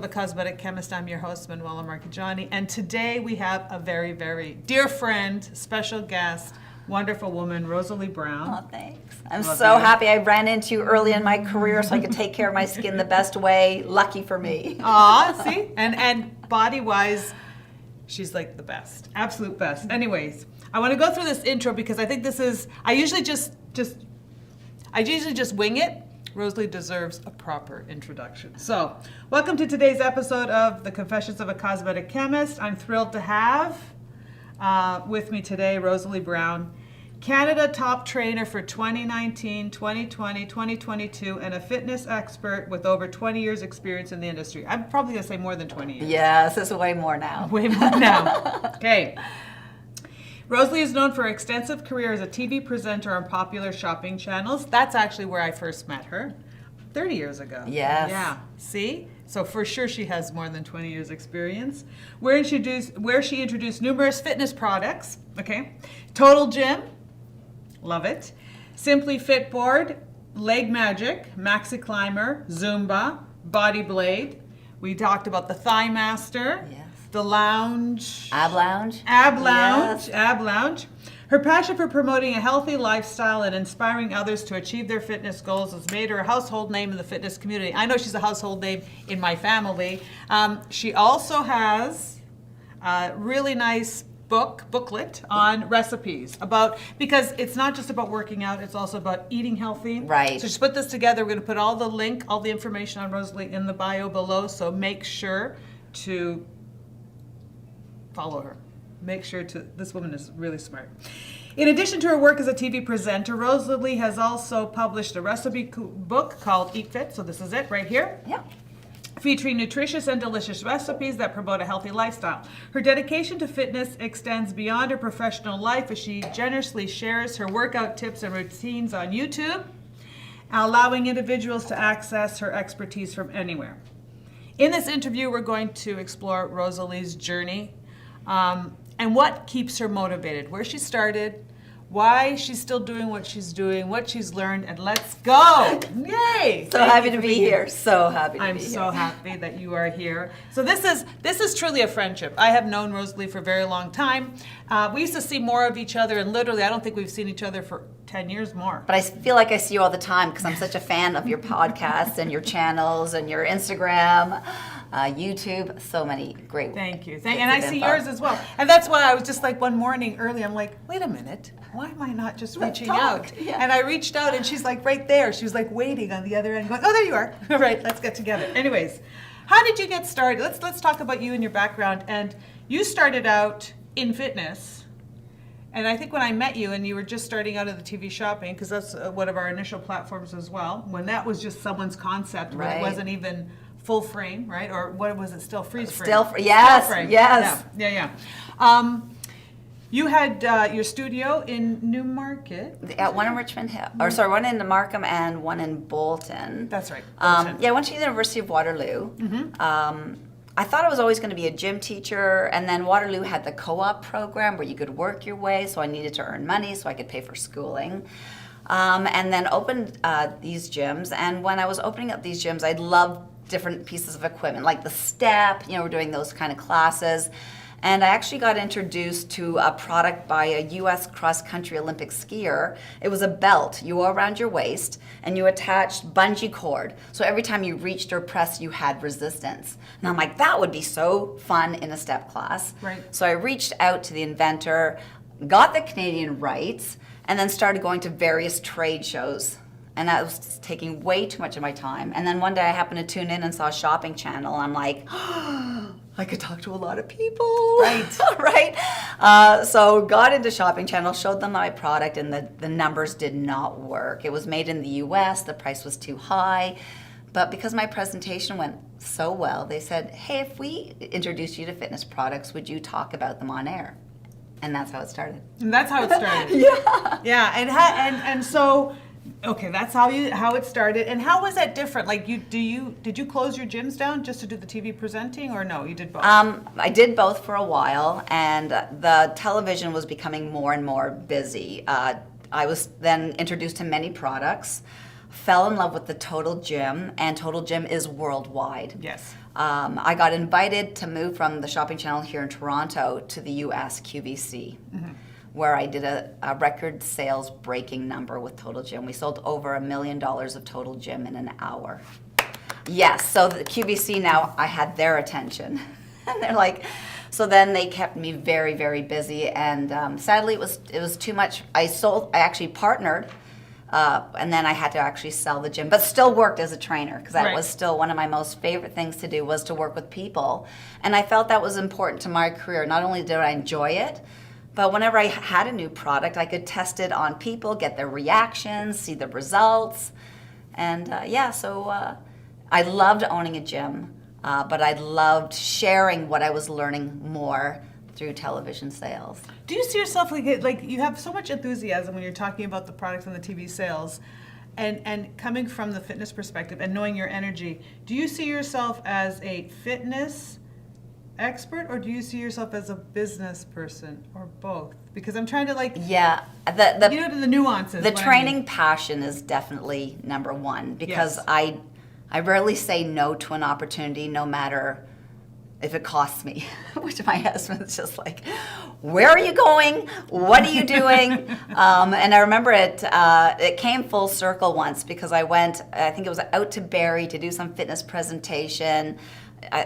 The Cosmetic Chemist. I'm your host, Manuela Marchigiani, and today we have a very, very dear friend, special guest, wonderful woman, Rosalie Brown. Oh, thanks. I'm so happy I ran into you early in my career so I could take care of my skin the best way. Lucky for me. Aw, see? And body-wise, she's like the best, absolute best. Anyways, I want to go through this intro because I think this is, I usually just wing it. Rosalie deserves a proper introduction. So, welcome to today's episode of The Confessions of a Cosmetic Chemist. I'm thrilled to have with me today Rosalie Brown, Canada top trainer for 2019, 2020, 2022, and a fitness expert with over 20 years experience in the industry. I'm probably going to say more than 20 years. Yes, it's way more now. Way more now. Okay. Rosalie is known for her extensive career as a TV presenter on popular shopping channels. That's actually where I first met her, 30 years ago. Yes. Yeah. See? So for sure she has more than 20 years experience. Where she introduced numerous fitness products. Okay. Total Gym. Love it. Simply Fit Board, Leg Magic, Maxi Climber, Zumba, Body Blade. We talked about the Thigh Master. Yes. The Lounge. Ab Lounge. Ab Lounge. Yes. Ab Lounge. Her passion for promoting a healthy lifestyle and inspiring others to achieve their fitness goals has made her a household name in the fitness community. I know she's a household name in my family. She also has a really nice booklet on recipes because it's not just about working out, it's also about eating healthy. Right. So she's put this together. We're going to put all the information on Rosalie in the bio below, so make sure to follow her. Make sure to, this woman is really smart. In addition to her work as a TV presenter, Rosalie has also published a recipe book called Eat Fit, so this is it right here. Yeah. Featuring nutritious and delicious recipes that promote a healthy lifestyle. Her dedication to fitness extends beyond her professional life as she generously shares her workout tips and routines on YouTube, allowing individuals to access her expertise from anywhere. In this interview, we're going to explore Rosalie's journey and what keeps her motivated, where she started, why she's still doing what she's doing, what she's learned, and let's go! Yay! So happy to be here. So happy to be here. I'm so happy that you are here. So this is truly a friendship. I have known Rosalie for a very long time. We used to see more of each other, and literally, I don't think we've seen each other for 10 years more. But I feel like I see you all the time because I'm such a fan of your podcasts and your channels and your Instagram, YouTube. So many great. Thank you. And I see yours as well. And that's why I was just like one morning early, I'm like, wait a minute, why am I not just reaching out? Yeah. And I reached out and she's like right there. She was like waiting on the other end going, oh, there you are. All right, let's get together. Anyways, how did you get started? Let's talk about you and your background. And you started out in fitness. And I think when I met you and you were just starting out of the TV shopping, because that's one of our initial platforms as well, when that was just someone's concept, when it wasn't even full frame, right? Or what was it, still freeze frame? Yes, still frame. yes. Yeah. You had your studio in Newmarket. One in Richmond Hill, one in Markham and one in Bolton. That's right. I went to the University of Waterloo. Mm-hmm. I thought I was always going to be a gym teacher, and then Waterloo had the co-op program where you could work your way, so I needed to earn money so I could pay for schooling. And then opened these gyms, and when I was opening up these gyms, I loved different pieces of equipment, like the step, we're doing those kind of classes. And I actually got introduced to a product by a U.S. cross-country Olympic skier. It was a belt you wore around your waist, and you attached bungee cord. So every time you reached or pressed, you had resistance. And I'm like, that would be so fun in a step class. Right. So I reached out to the inventor, got the Canadian rights, and then started going to various trade shows. And that was just taking way too much of my time. And then one day I happened to tune in and saw a shopping channel. And I'm like, I could talk to a lot of people. Right. Right. So got into shopping channel, showed them my product, and the numbers did not work. It was made in the US, the price was too high. But because my presentation went so well, they said, hey, if we introduce you to fitness products, would you talk about them on air? And that's how it started. And that's how it started. Yeah. Yeah, and so, okay, that's how it started. And how was that different? Like, did you close your gyms down just to do the TV presenting, or no, you did both? I did both for a while, and the television was becoming more and more busy. I was then introduced to many products. fell in love with the Total Gym, and Total Gym is worldwide. Yes. I got invited to move from the shopping channel here in Toronto to the US QVC, where I did a record sales breaking number with Total Gym. We sold over $1 million of Total Gym in an hour. Yes, so the QVC now, I had their attention. And they're like, so then they kept me very, very busy, and sadly it was too much. I actually partnered, and then I had to actually sell the gym, but still worked as a trainer, because that was still one of my most favorite things to do, was to work with people. And I felt that was important to my career. Not only did I enjoy it, but whenever I had a new product, I could test it on people, get their reactions, see the results. And so I loved owning a gym. But I loved sharing what I was learning more through television sales. Do you see yourself like you have so much enthusiasm when you're talking about the products and the TV sales, and coming from the fitness perspective and knowing your energy? Do you see yourself as a fitness expert, or do you see yourself as a business person, or both? Because I'm trying to the nuances. The training passion is definitely number one, because I rarely say no to an opportunity, no matter if it costs me, which my husband's just like, where are you going? What are you doing? And I remember it came full circle once, because I think it was out to Barrie to do some fitness presentation.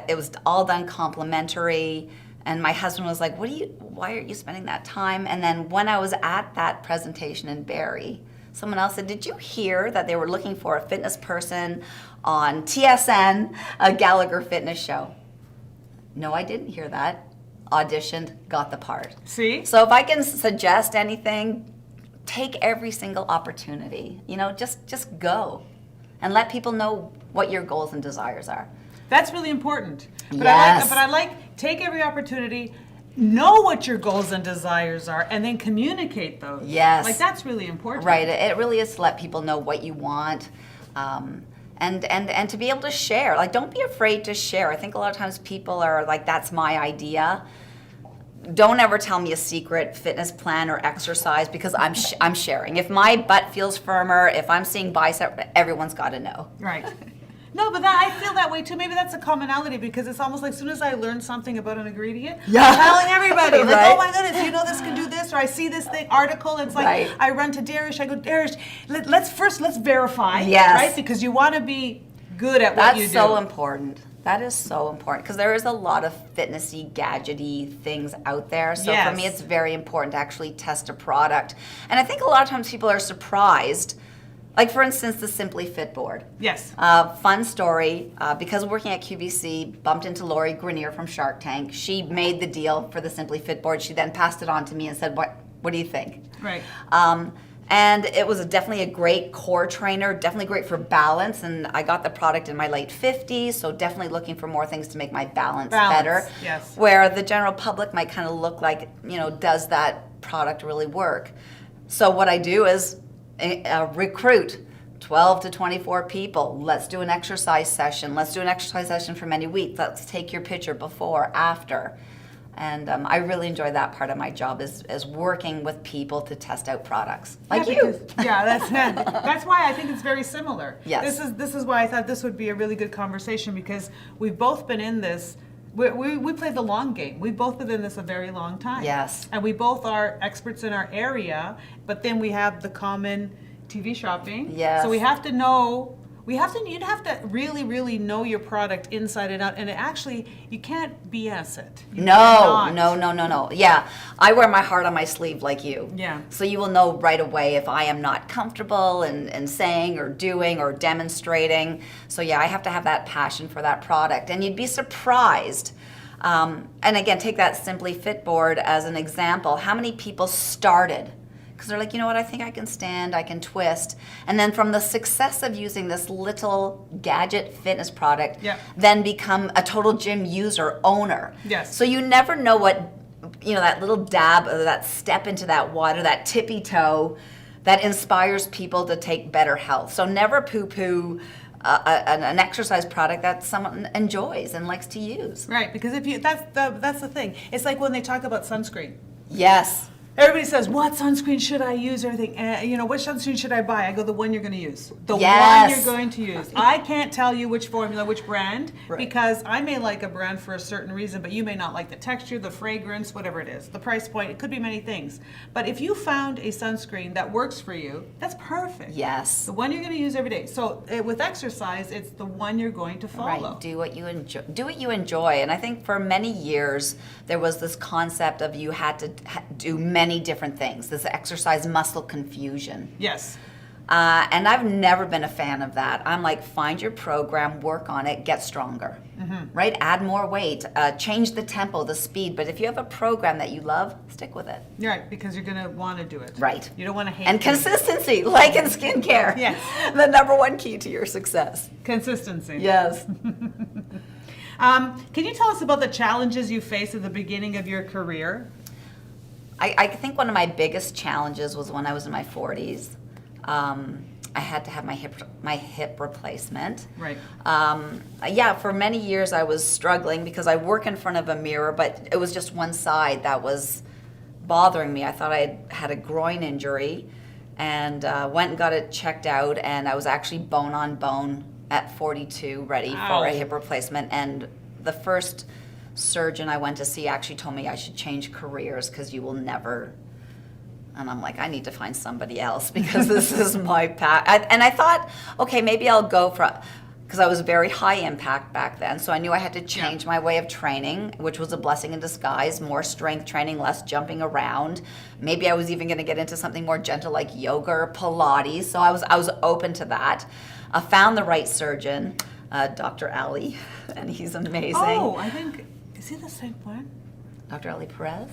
It was all done complimentary. And my husband was like, why aren't you spending that time? And then when I was at that presentation in Barrie, someone else said, did you hear that they were looking for a fitness person on TSN, a Gallagher fitness show? No, I didn't hear that. Auditioned, got the part. See? So if I can suggest anything, take every single opportunity. Just go and let people know what your goals and desires are. That's really important. But Yes. I like take every opportunity, know what your goals and desires are, and then communicate those. Yes. Like, that's really important. Right. It really is to let people know what you want, and to be able to share. Like, don't be afraid to share. I think a lot of times people are like, that's my idea. Don't ever tell me a secret fitness plan or exercise, because I'm sharing. If my butt feels firmer, if I'm seeing bicep, everyone's got to know. Right. No, but I feel that way too. Maybe that's a commonality, because it's almost like as soon as I learn something about an ingredient, I'm telling everybody. Like, Right. oh my goodness, this can do this, or I see this article, and it's like, Right. I run to Darish, I go, Darish, let's verify, Yes. right? Because you want to be good at what you do. That's so important. That is so important, because there is a lot of fitnessy, gadgety things out there. So Yes. for me, it's very important to actually test a product. And I think a lot of times people are surprised. Like, for instance, the Simply Fit board. Yes. Fun story, because working at QVC, bumped into Lori Grenier from Shark Tank. She made the deal for the Simply Fit board. She then passed it on to me and said, what do you think? Right. And it was definitely a great core trainer, definitely great for balance. And I got the product in my late 50s, so definitely looking for more things to make my balance better. Yes. Where the general public might kind of look like, does that product really work? So what I do is recruit 12 to 24 people. Let's do an exercise session. Let's do an exercise session for many weeks. Let's take your picture before, after. And I really enjoy that part of my job, is working with people to test out products. Like you. That's why I think it's very similar. Yes. This is why I thought this would be a really good conversation, because we've both been in this. We play the long game. We've both been in this a very long time. Yes. And we both are experts in our area, but then we have the common TV shopping. Yes. So we have to know. You'd have to really, really know your product inside and out, and you can't BS it. You No. cannot. Yeah, I wear my heart on my sleeve like you. Yeah. So you will know right away if I am not comfortable in saying or doing or demonstrating. So yeah, I have to have that passion for that product. And you'd be surprised. And again, take that Simply Fit board as an example. How many people started? Because they're like, you know what, I think I can stand, I can twist. And then from the success of using this little gadget fitness product, then become a Total Gym user, owner. Yes. So you never know what, that little dab, or that step into that water, that tippy toe, that inspires people to take better health. So never poo-poo an exercise product that someone enjoys and likes to use. Right, because that's the thing. It's like when they talk about sunscreen. Yes. Everybody says, what sunscreen should I use? Everything, which sunscreen should I buy? I go, the one you're going to use. The Yes. one you're going to use. I can't tell you which formula, which brand, Right. because I may like a brand for a certain reason, but you may not like the texture, the fragrance, whatever it is, the price point. It could be many things. But if you found a sunscreen that works for you, that's perfect. Yes. The one you're going to use every day. So with exercise, it's the one you're going to follow. Right. Do what you enjoy. Do what you enjoy. And I think for many years there was this concept of you had to do many different things. This exercise muscle confusion. Yes. And I've never been a fan of that. I'm like, find your program, work on it, get stronger. Right? Add more weight, change the tempo, the speed. But if you have a program that you love, stick with it. Right, because you're going to want to do it. Right. You don't want to hate And it. consistency, like in skincare. Yes. The number one key to your success. Consistency. Yes. Can you tell us about the challenges you faced at the beginning of your career? I think one of my biggest challenges was when I was in my 40s. I had to have my hip replacement. Right. For many years I was struggling because I work in front of a mirror, but it was just one side that was bothering me. I thought I had a groin injury, and went and got it checked out, and I was actually bone on bone at 42, ready for a hip replacement. And the first surgeon I went to see actually told me I should change careers because you will never. And I'm like, I need to find somebody else because this is my path. And I thought, okay, maybe I'll go for, because I was very high impact back then. So I knew I had to change my way of training, which was a blessing in disguise. More strength training, less jumping around. Maybe I was even going to get into something more gentle like yoga or Pilates. So I was open to that. I found the right surgeon, Dr. Ali, and he's amazing. Oh, I think, is he the same one? Dr. Ali Perez.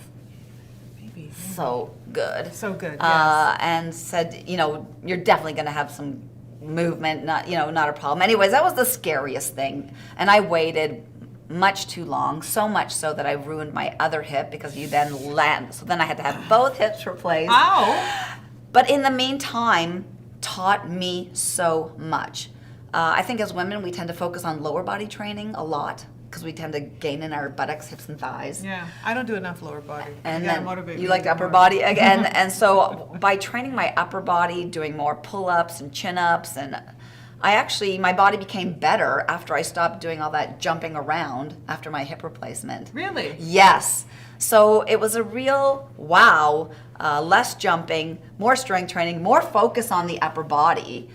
Maybe. So good. So good, yes. And said, you're definitely going to have some movement, not a problem. Anyways, that was the scariest thing. And I waited much too long, so much so that I ruined my other hip because you then land. So then I had to have both hips replaced. Ow! But in the meantime, taught me so much. I think as women, we tend to focus on lower body training a lot because we tend to gain in our buttocks, hips, and thighs. Yeah, I don't do enough lower body. And You gotta then motivate you me like to the do upper more. body again. And so by training my upper body, doing more pull-ups and chin-ups, and my body became better after I stopped doing all that jumping around after my hip replacement. Really? Yes. So it was a real wow, less jumping, more strength training, more focus on the upper body.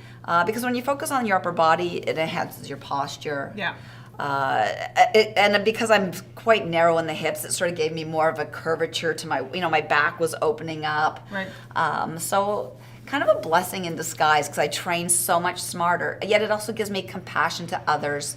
Because when you focus on your upper body, it enhances your posture. Yeah. And because I'm quite narrow in the hips, it sort of gave me more of a curvature to my back was opening up. Right. So kind of a blessing in disguise because I train so much smarter. Yet it also gives me compassion to others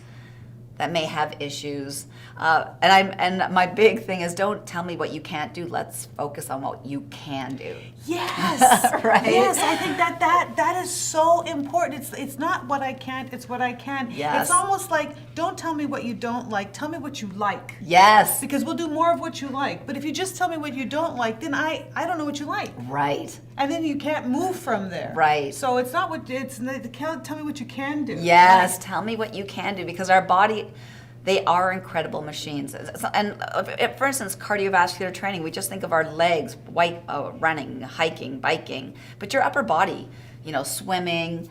that may have issues. And my big thing is, don't tell me what you can't do. Let's focus on what you can do. Yes. Right? Yes, I think that is so important. It's not what I can't, it's what I can. Yes. It's almost like, don't tell me what you don't like, tell me what you like. Yes. Because we'll do more of what you like. But if you just tell me what you don't like, then I don't know what you like. Right. And then you can't move from there. Right. So it's not what tell me what you can do. Yes, tell me what you can do because our body, they are incredible machines. And for instance, cardiovascular training, we just think of our legs, running, hiking, biking, but your upper body, swimming,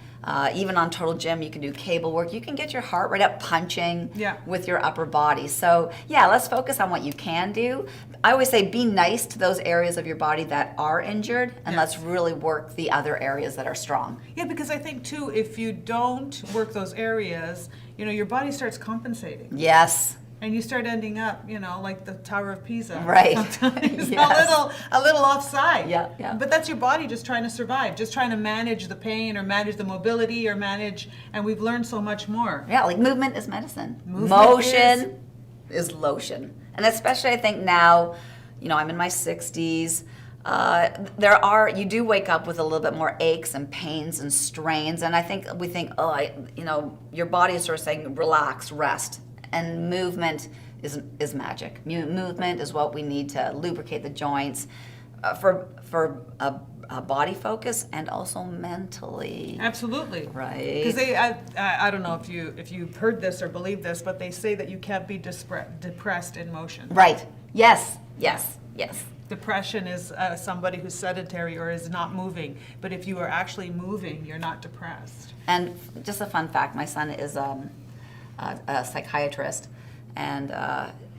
even on Total Gym, you can do cable work. You can get your heart rate up punching with your upper body. So let's focus on what you can do. I always say be nice to those areas of your body that are injured, and let's really work the other areas that are strong. Yeah, because I think too, if you don't work those areas, your body starts compensating. Yes. And you start ending up, like the Tower of Pisa. Right. Sometimes Yes. a little offside. Yeah, yeah. But that's your body just trying to survive, just trying to manage the pain or manage the mobility and we've learned so much more. Yeah, like movement is medicine. Movement Motion is lotion. And especially I think now, I'm in my 60s. You do wake up with a little bit more aches and pains and strains, and I think we think, your body is sort of saying, relax, rest, and movement is magic. Movement is what we need to lubricate the joints for a body focus and also mentally. Absolutely. Right. Because I don't know if you've heard this or believe this, but they say that you can't be depressed in motion. Right. Yes. Yes. Yes. Depression is somebody who's sedentary or is not moving. But if you are actually moving, you're not depressed. And just a fun fact, my son is a psychiatrist, and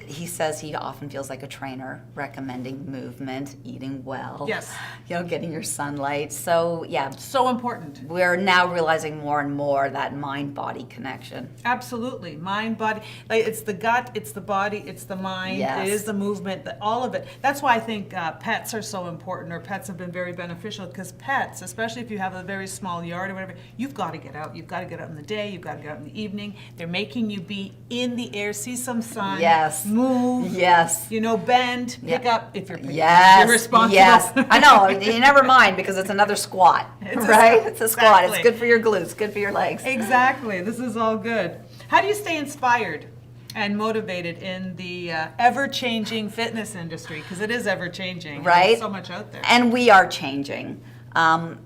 he says he often feels like a trainer, recommending movement, eating well, Yes. Getting your sunlight. So yeah, So important. we're now realizing more and more that mind-body connection. Absolutely. Mind, body, like it's the gut, it's the body, it's the mind, Yes. it is the movement, all of it. That's why I think pets are so important, or pets have been very beneficial, because pets, especially if you have a very small yard or whatever, you've got to get out. You've got to get out in the day, you've got to get out in the evening. They're making you be in the air, see some sun, Yes. move, Yes. bend, pick Yeah. up if you're picking Yes. You're responsible. Yes. I know. You never mind because it's another squat, It's a right? squat. It's a squat. Exactly. It's good for your glutes, good for your legs. Exactly. This is all good. How do you stay inspired and motivated in the ever-changing fitness industry? Because it is ever-changing. Right. There's so much out there. And we are changing. I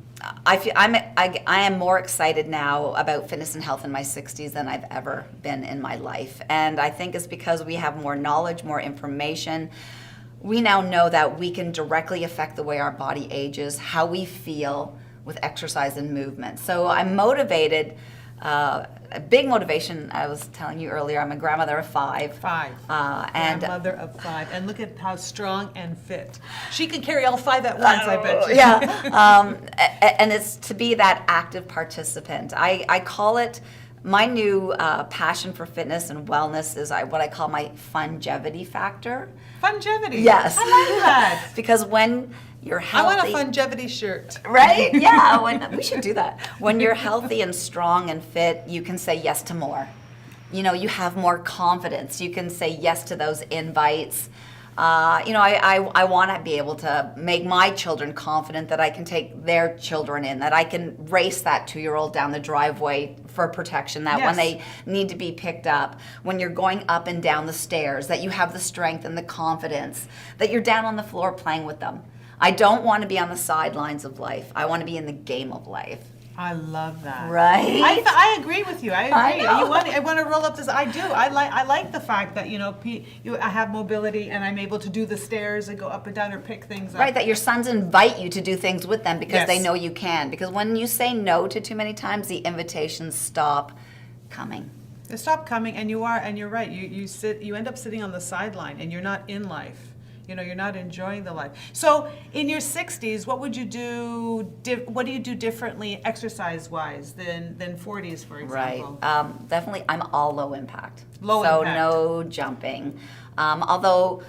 am more excited now about fitness and health in my 60s than I've ever been in my life. And I think it's because we have more knowledge, more information. We now know that we can directly affect the way our body ages, how we feel with exercise and movement. So I'm motivated. A big motivation, I was telling you earlier, I'm a grandmother of 5. 5. And Mother of 5. And look at how strong and fit. She can carry all 5 at once, I bet you. Yeah. And it's to be that active participant. I call it, my new passion for fitness and wellness is what I call my fungevity factor. Fungevity. Yes. I like that. Because when you're I healthy. want a fungevity shirt. Right? Yeah, we should do that. When you're healthy and strong and fit, you can say yes to more. You have more confidence. You can say yes to those invites. I want to be able to make my children confident that I can take their children in, that I can race that 2-year-old down the driveway for protection, that when Yes. they need to be picked up, when you're going up and down the stairs, that you have the strength and the confidence, that you're down on the floor playing with them. I don't want to be on the sidelines of life. I want to be in the game of life. I love that. Right? I agree with you. I agree. I know. I want to roll up this. I do. I like the fact that I have mobility and I'm able to do the stairs and go up and down or pick things up. Right, that your sons invite you to do things with them because they Yes. know you can. Because when you say no to too many times, the invitations stop coming. They stop coming, and you're right. You end up sitting on the sideline, and you're not in life. You're not enjoying the life. So, in your 60s, what would you do? What do you do differently, exercise-wise, than 40s, for example? Right. Definitely, I'm all low impact. Low so impact. no jumping. Although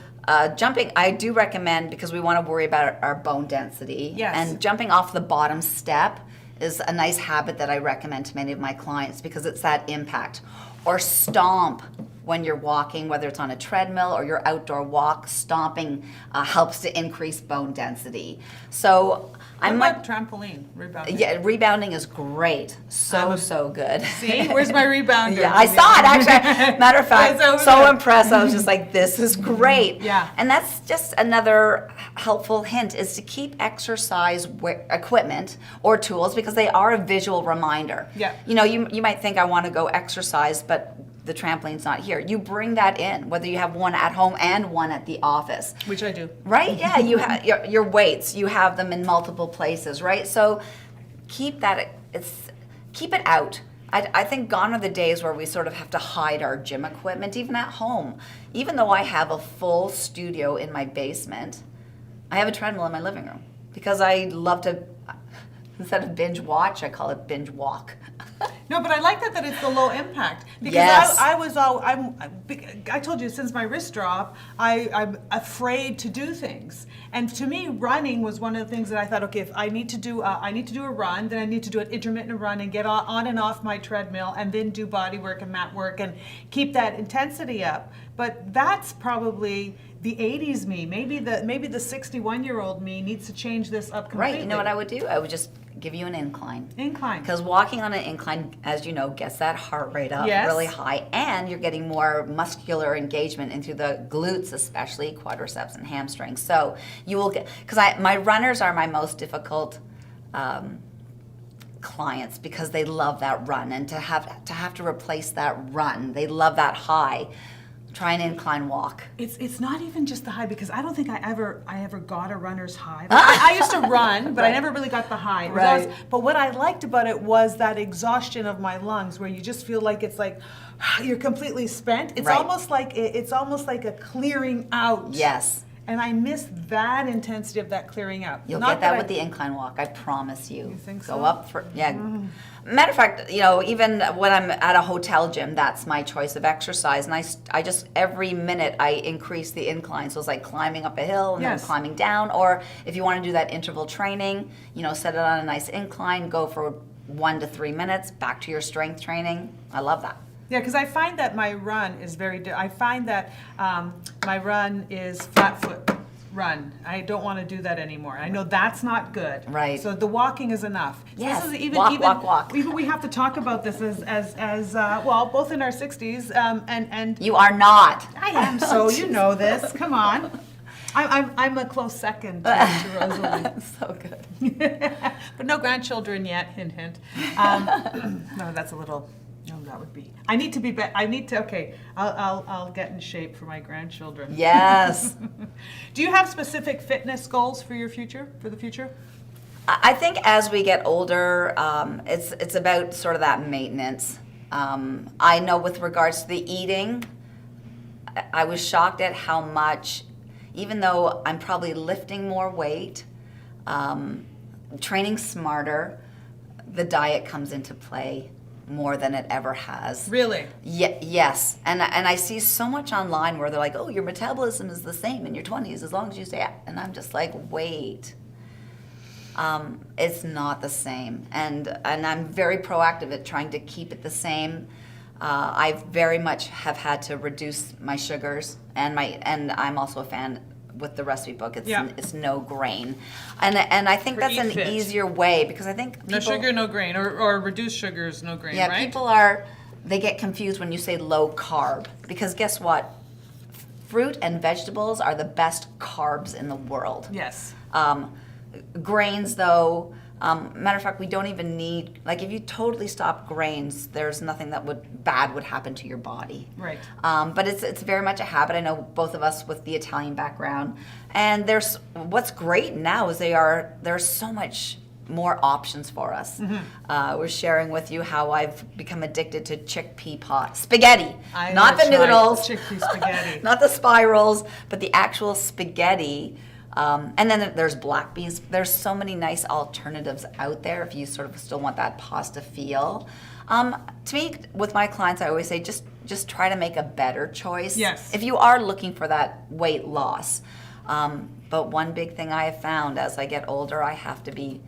jumping, I do recommend because we want to worry about our bone density. Yes. And jumping off the bottom step is a nice habit that I recommend to many of my clients because it's that impact. Or stomp when you're walking, whether it's on a treadmill or your outdoor walk. Stomping helps to increase bone density. So What I'm about trampoline rebounding? yeah, rebounding is great. So good. See, where's my rebounder? Yeah, I saw it actually. Matter of fact, It's over so there. impressed. I was just like, this is great. Yeah. And that's just another helpful hint is to keep exercise equipment or tools because they are a visual reminder. Yeah. You might think I want to go exercise, but the trampoline's not here. You bring that in, whether you have one at home and one at the office. Which I do. Right? Yeah, you have your weights. You have them in multiple places, right? So keep it out. I think gone are the days where we sort of have to hide our gym equipment, even at home. Even though I have a full studio in my basement, I have a treadmill in my living room because I love to, instead of binge watch, I call it binge walk. No, but I like that it's the low impact because Yes. I told you since my wrist drop, I'm afraid to do things, and to me, running was one of the things that I thought, okay, if I need to do a run, then I need to do an intermittent run and get on and off my treadmill, and then do body work and mat work and keep that intensity up. But that's probably the 80s me. Maybe the 61-year-old me needs to change this up completely. Right, you know what I would do? I would just give you an incline. Incline. Because walking on an incline, as you know, gets that heart rate up Yes. really high, and you're getting more muscular engagement into the glutes, especially quadriceps and hamstrings. So you will get, because my runners are my most difficult clients because they love that run, and to have to replace that run, they love that high. Try an incline walk. It's not even just the high, because I don't think I ever got a runner's high. I used to run, but I never really got the high. It was always, but what I liked about it was that exhaustion of my lungs, where you just feel like it's like you're completely spent. It's almost like a clearing out. Yes. And I miss that intensity of that clearing out. You'll get that with the incline walk, I promise you. You think Go so? up for, Matter of fact, even when I'm at a hotel gym, that's my choice of exercise. And I just, every minute I increase the incline. So it's like climbing up a hill and then climbing down. Or if you want to do that interval training, set it on a nice incline, go for 1 to 3 minutes, back to your strength training. I love that. Yeah, because I find that my run is I find that my run is flat foot run. I don't want to do that anymore. I know that's not good. Right. So the walking is enough. So Yes. this is Walk. Even we have to talk about this as well, both in our 60s and You are not. I am. So you know this. Come on. I'm a close second to Rosalie. So good. But no grandchildren yet. Hint, hint. No, that's a little. No, that would be. I need to be. Okay. I'll get in shape for my grandchildren. Yes. Do you have specific fitness goals for your future? For the future? I think as we get older, it's about sort of that maintenance. I know with regards to the eating, I was shocked at how much, even though I'm probably lifting more weight, training smarter, the diet comes into play more than it ever has. Really? Yes. And I see so much online where they're like, oh, your metabolism is the same in your 20s as long as you stay. And I'm just like, wait. It's not the same. And I'm very proactive at trying to keep it the same. I very much have had to reduce my sugars, and I'm also a fan with the recipe book. It's no grain, and I think that's an easier way, because I think people, no sugar, no grain, or reduced sugars, no grain. Right? People they get confused when you say low carb, because guess what? Fruit and vegetables are the best carbs in the world. Yes. Grains, though, matter of fact, we don't even need, like, if you totally stop grains, there's nothing bad would happen to your body. Right. But it's very much a habit. I know both of us with the Italian background, and what's great now is there's so much more options for us. Mm-hmm. We're sharing with you how I've become addicted to chickpea spaghetti, not the noodles, chickpea spaghetti, not the spirals, but the actual spaghetti. And then there's black beans. There's so many nice alternatives out there if you sort of still want that pasta feel. To me, with my clients, I always say just try to make a better choice. Yes. If you are looking for that weight loss. But one big thing I have found as I get older, I have to be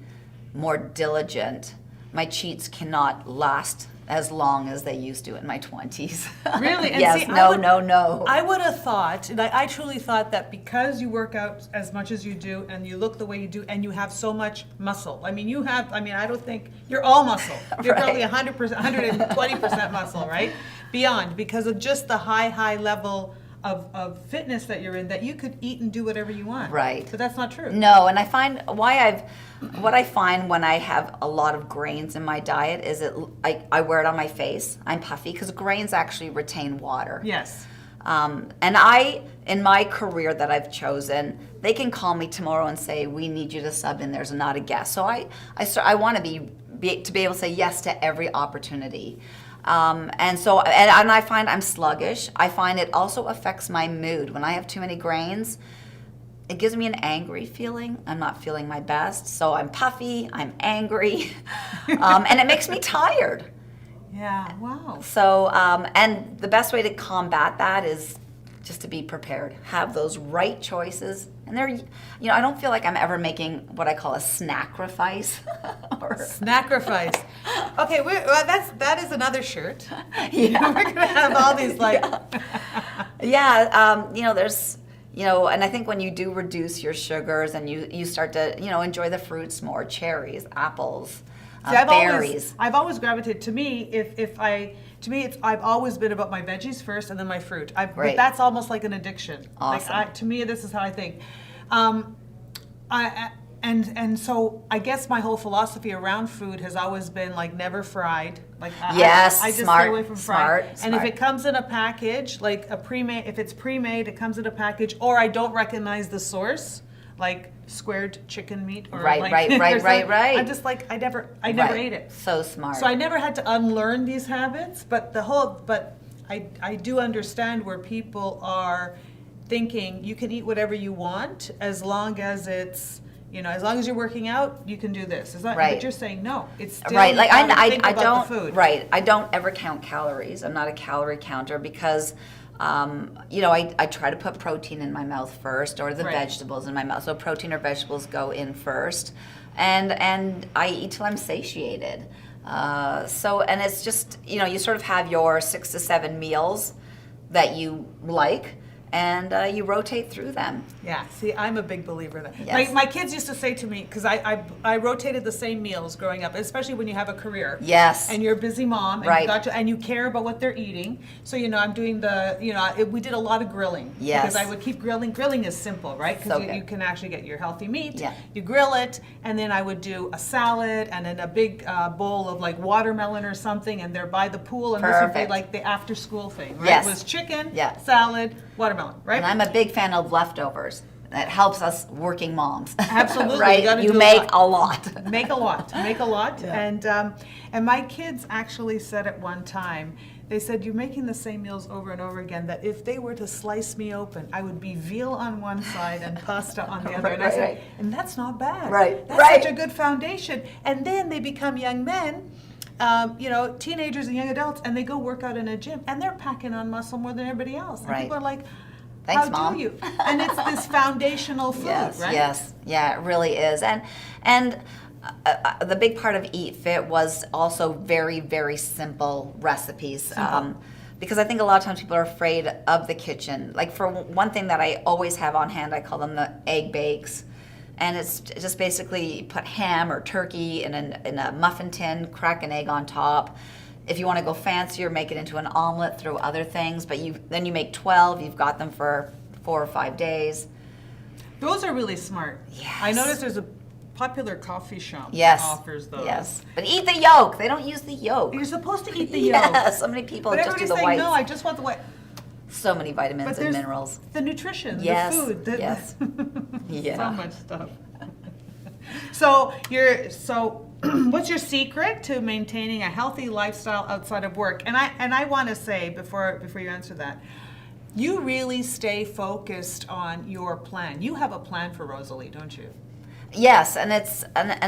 more diligent. My cheats cannot last as long as they used to in my 20s. Really? And yes, see, no. I would have thought, and I truly thought that because you work out as much as you do and you look the way you do and you have so much muscle. I don't think you're all muscle. You're Right. probably 100%, 120% muscle, right? Beyond, because of just the high level of fitness that you're in, that you could eat and do whatever you want. Right. So that's not true. No, and I find what I find when I have a lot of grains in my diet is I wear it on my face. I'm puffy because grains actually retain water. Yes. And in my career that I've chosen, they can call me tomorrow and say, we need you to sub in, there's not a guest. So I want to be able to say yes to every opportunity. And I find I'm sluggish. I find it also affects my mood. When I have too many grains, it gives me an angry feeling. I'm not feeling my best. So I'm puffy, I'm angry, and it makes me tired. Yeah, wow. So, and the best way to combat that is just to be prepared. Have those right choices. And I don't feel like I'm ever making what I call a snacrifice. Snacrifice. Okay, that is another shirt. Yeah. We're gonna have all these like. There's, and I think when you do reduce your sugars and you start to, enjoy the fruits more, cherries, apples, berries. I've always gravitated to me. I've always been about my veggies first and then my fruit. But that's almost like an addiction. Awesome. To me, this is how I think. And so I guess my whole philosophy around food has always been like never fried. Like Yes, I just smart, stay away from fried. smart, And if smart. it comes in a package, like a pre-made, if it's pre-made, it comes in a package, or I don't recognize the source, like squared chicken meat or Right, like, right, or right, something, right, right. I'm just like I never ate Right. it. So smart. So I never had to unlearn these habits, but I do understand where people are thinking you can eat whatever you want as long as it's, as long as you're working out, you can do this. Right. But you're saying no. It's still Right, like you gotta I think about don't. the food. Right, I don't ever count calories. I'm not a calorie counter because, I try to put protein in my mouth first, or the Right. vegetables in my mouth. So protein or vegetables go in first, and I eat till I'm satiated. And it's just you sort of have your 6 to 7 meals that you like, and you rotate through them. Yeah, see, I'm a big believer in that. Yes. My kids used to say to me, because I rotated the same meals growing up, especially when you have a career. Yes. And you're a busy mom, and Right. and you care about what they're eating. So, I'm doing we did a lot of grilling. Yes. Because I would keep grilling. Grilling is simple, right? Because So good. you can actually get your healthy meat. Yeah. You grill it, and then I would do a salad, and then a big bowl of like watermelon or something, and they're by the pool, and this would be Perfect. like the after school thing, right? Yes. It was chicken, Yeah. salad, watermelon, right? And I'm a big fan of leftovers. That helps us working moms. Absolutely. Right? You gotta You do a make lot. a lot. Make a lot. Yeah. And my kids actually said at one time, they said, you're making the same meals over and over again, that if they were to slice me open, I would be veal on one side and pasta on the other. And I said, Right. and that's not bad. Right, That's right. such a good foundation. And then they become young men, teenagers and young adults, and they go work out in a gym, and they're packing on muscle more than everybody else. And Right. people are like, Thanks, how Mom. do you? And it's this foundational food, Yes, right? yes, yeah, it really is. And the big part of Eat Fit was also very, very simple recipes. Because I think a lot of times people are afraid of the kitchen. Like for one thing that I always have on hand, I call them the egg bakes. And it's just basically put ham or turkey in a muffin tin, crack an egg on top. If you want to go fancier, make it into an omelet, throw other things. But then you make 12. You've got them for 4 or 5 days. Those are really smart. Yes. I noticed there's a popular coffee shop Yes. that offers those. Yes. But eat the yolk. They don't use the yolk. You're supposed to eat the yolk. Yes. So many people But just do everybody's the saying, whites. no, I just want the white. So many vitamins But and there's minerals. the nutrition, Yes, the food. yes. Yeah. So much stuff. So what's your secret to maintaining a healthy lifestyle outside of work? And I want to say before you answer that, you really stay focused on your plan. You have a plan for Rosalie, don't you? Yes, and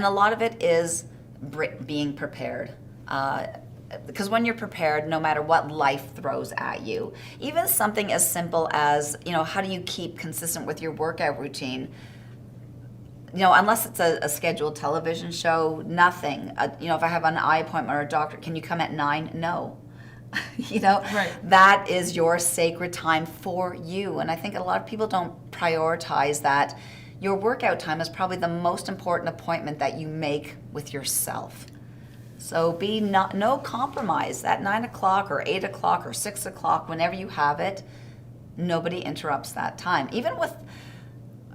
a lot of it is being prepared. Because when you're prepared, no matter what life throws at you, even something as simple as, how do you keep consistent with your workout routine? Unless it's a scheduled television show, nothing. If I have an eye appointment or a doctor, can you come at 9? No. Right. That is your sacred time for you. And I think a lot of people don't prioritize that. Your workout time is probably the most important appointment that you make with yourself. So no compromise. At 9 o'clock or 8 o'clock or 6 o'clock, whenever you have it, nobody interrupts that time.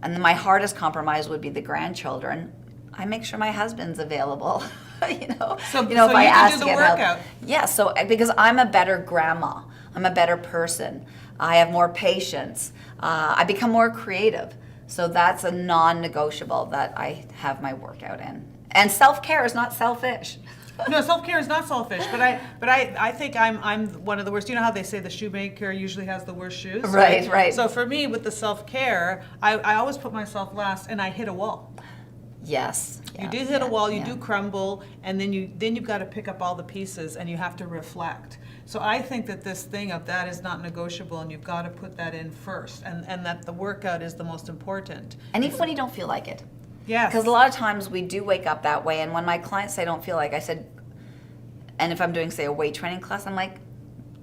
And my hardest compromise would be the grandchildren. I make sure my husband's available. So if you I can ask do to the get help. workout. Yeah, so because I'm a better grandma, I'm a better person. I have more patience. I become more creative. So that's a non-negotiable that I have my workout in. And self-care is not selfish. No, self-care is not selfish, but I think I'm one of the worst. You know how they say the shoemaker usually has the worst shoes? Right. So for me, with the self-care, I always put myself last, and I hit a wall. Yes. You do hit a wall, you do crumble, and then you've got to pick up all the pieces, and you have to reflect. So I think that this thing of that is not negotiable, and you've got to put that in first, and that the workout is the most important. And even when you don't feel like it. Yes. Because a lot of times we do wake up that way, and when my clients say I don't feel like, I said, and if I'm doing, say, a weight training class, I'm like,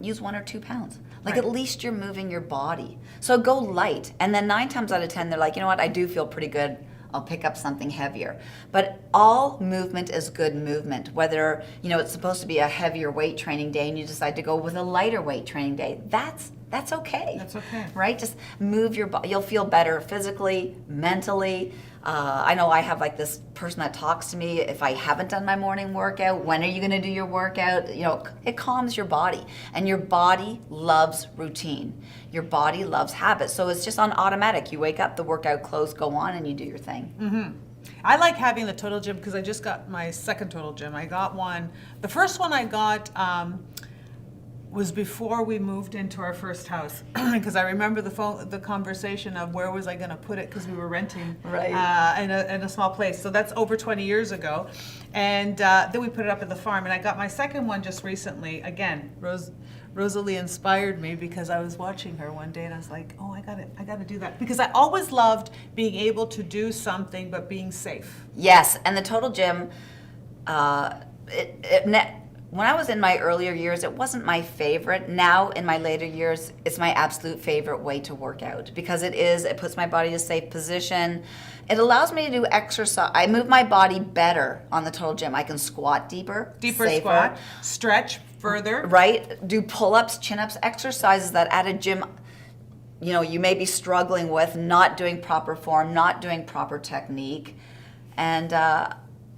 use 1 or 2 pounds. Like, Right. at least you're moving your body. So go light. And then 9 times out of 10, they're like, you know what, I do feel pretty good. I'll pick up something heavier. But all movement is good movement. Whether, it's supposed to be a heavier weight training day and you decide to go with a lighter weight training day, that's okay. That's okay. Right? Just move your body. You'll feel better physically, mentally. I know I have like this person that talks to me if I haven't done my morning workout. When are you going to do your workout? You know, it calms your body, and your body loves routine. Your body loves habits, so it's just on automatic. You wake up, the workout clothes go on, and you do your thing. I like having the Total Gym because I just got my second Total Gym. I got one. The first one I got was before we moved into our first house, because I remember the conversation of where was I going to put it, because we were renting in a small place. So that's over 20 years ago, and then we put it up at the farm. And I got my second one just recently. Again, Rosalie inspired me because I was watching her one day and I was like, oh, I got to do that, because I always loved being able to do something but being safe. Yes, and the Total Gym, when I was in my earlier years, it wasn't my favorite. Now, in my later years, it's my absolute favorite way to work out, because it puts my body in a safe position. It allows me to do exercise. I move my body better on the Total Gym. I can squat deeper safer, squat, stretch further. Right? Do pull-ups, chin-ups, exercises that at a gym, you know, you may be struggling with, not doing proper form, not doing proper technique. And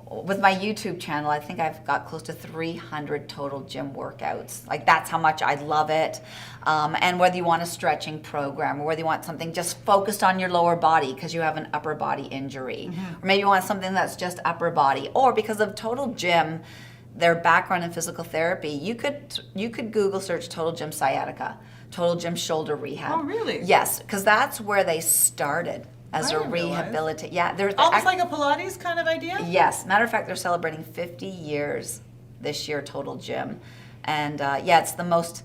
with my YouTube channel, I think I've got close to 300 total gym workouts. Like, that's how much I love it. And whether you want a stretching program, or whether you want something just focused on your lower body because you have an upper body injury, or maybe you want something that's just upper body, or because of Total Gym, their background in physical therapy, you could Google search Total Gym sciatica, Total Gym shoulder rehab. Oh, really? Yes, because that's where they started. As a rehabilitation. Yeah, there's almost like a Pilates kind of idea? Yes. Matter of fact, they're celebrating 50 years this year, Total Gym. And it's the most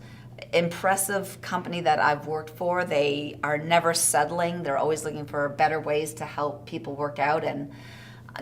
impressive company that I've worked for. They are never settling. They're always looking for better ways to help people work out. And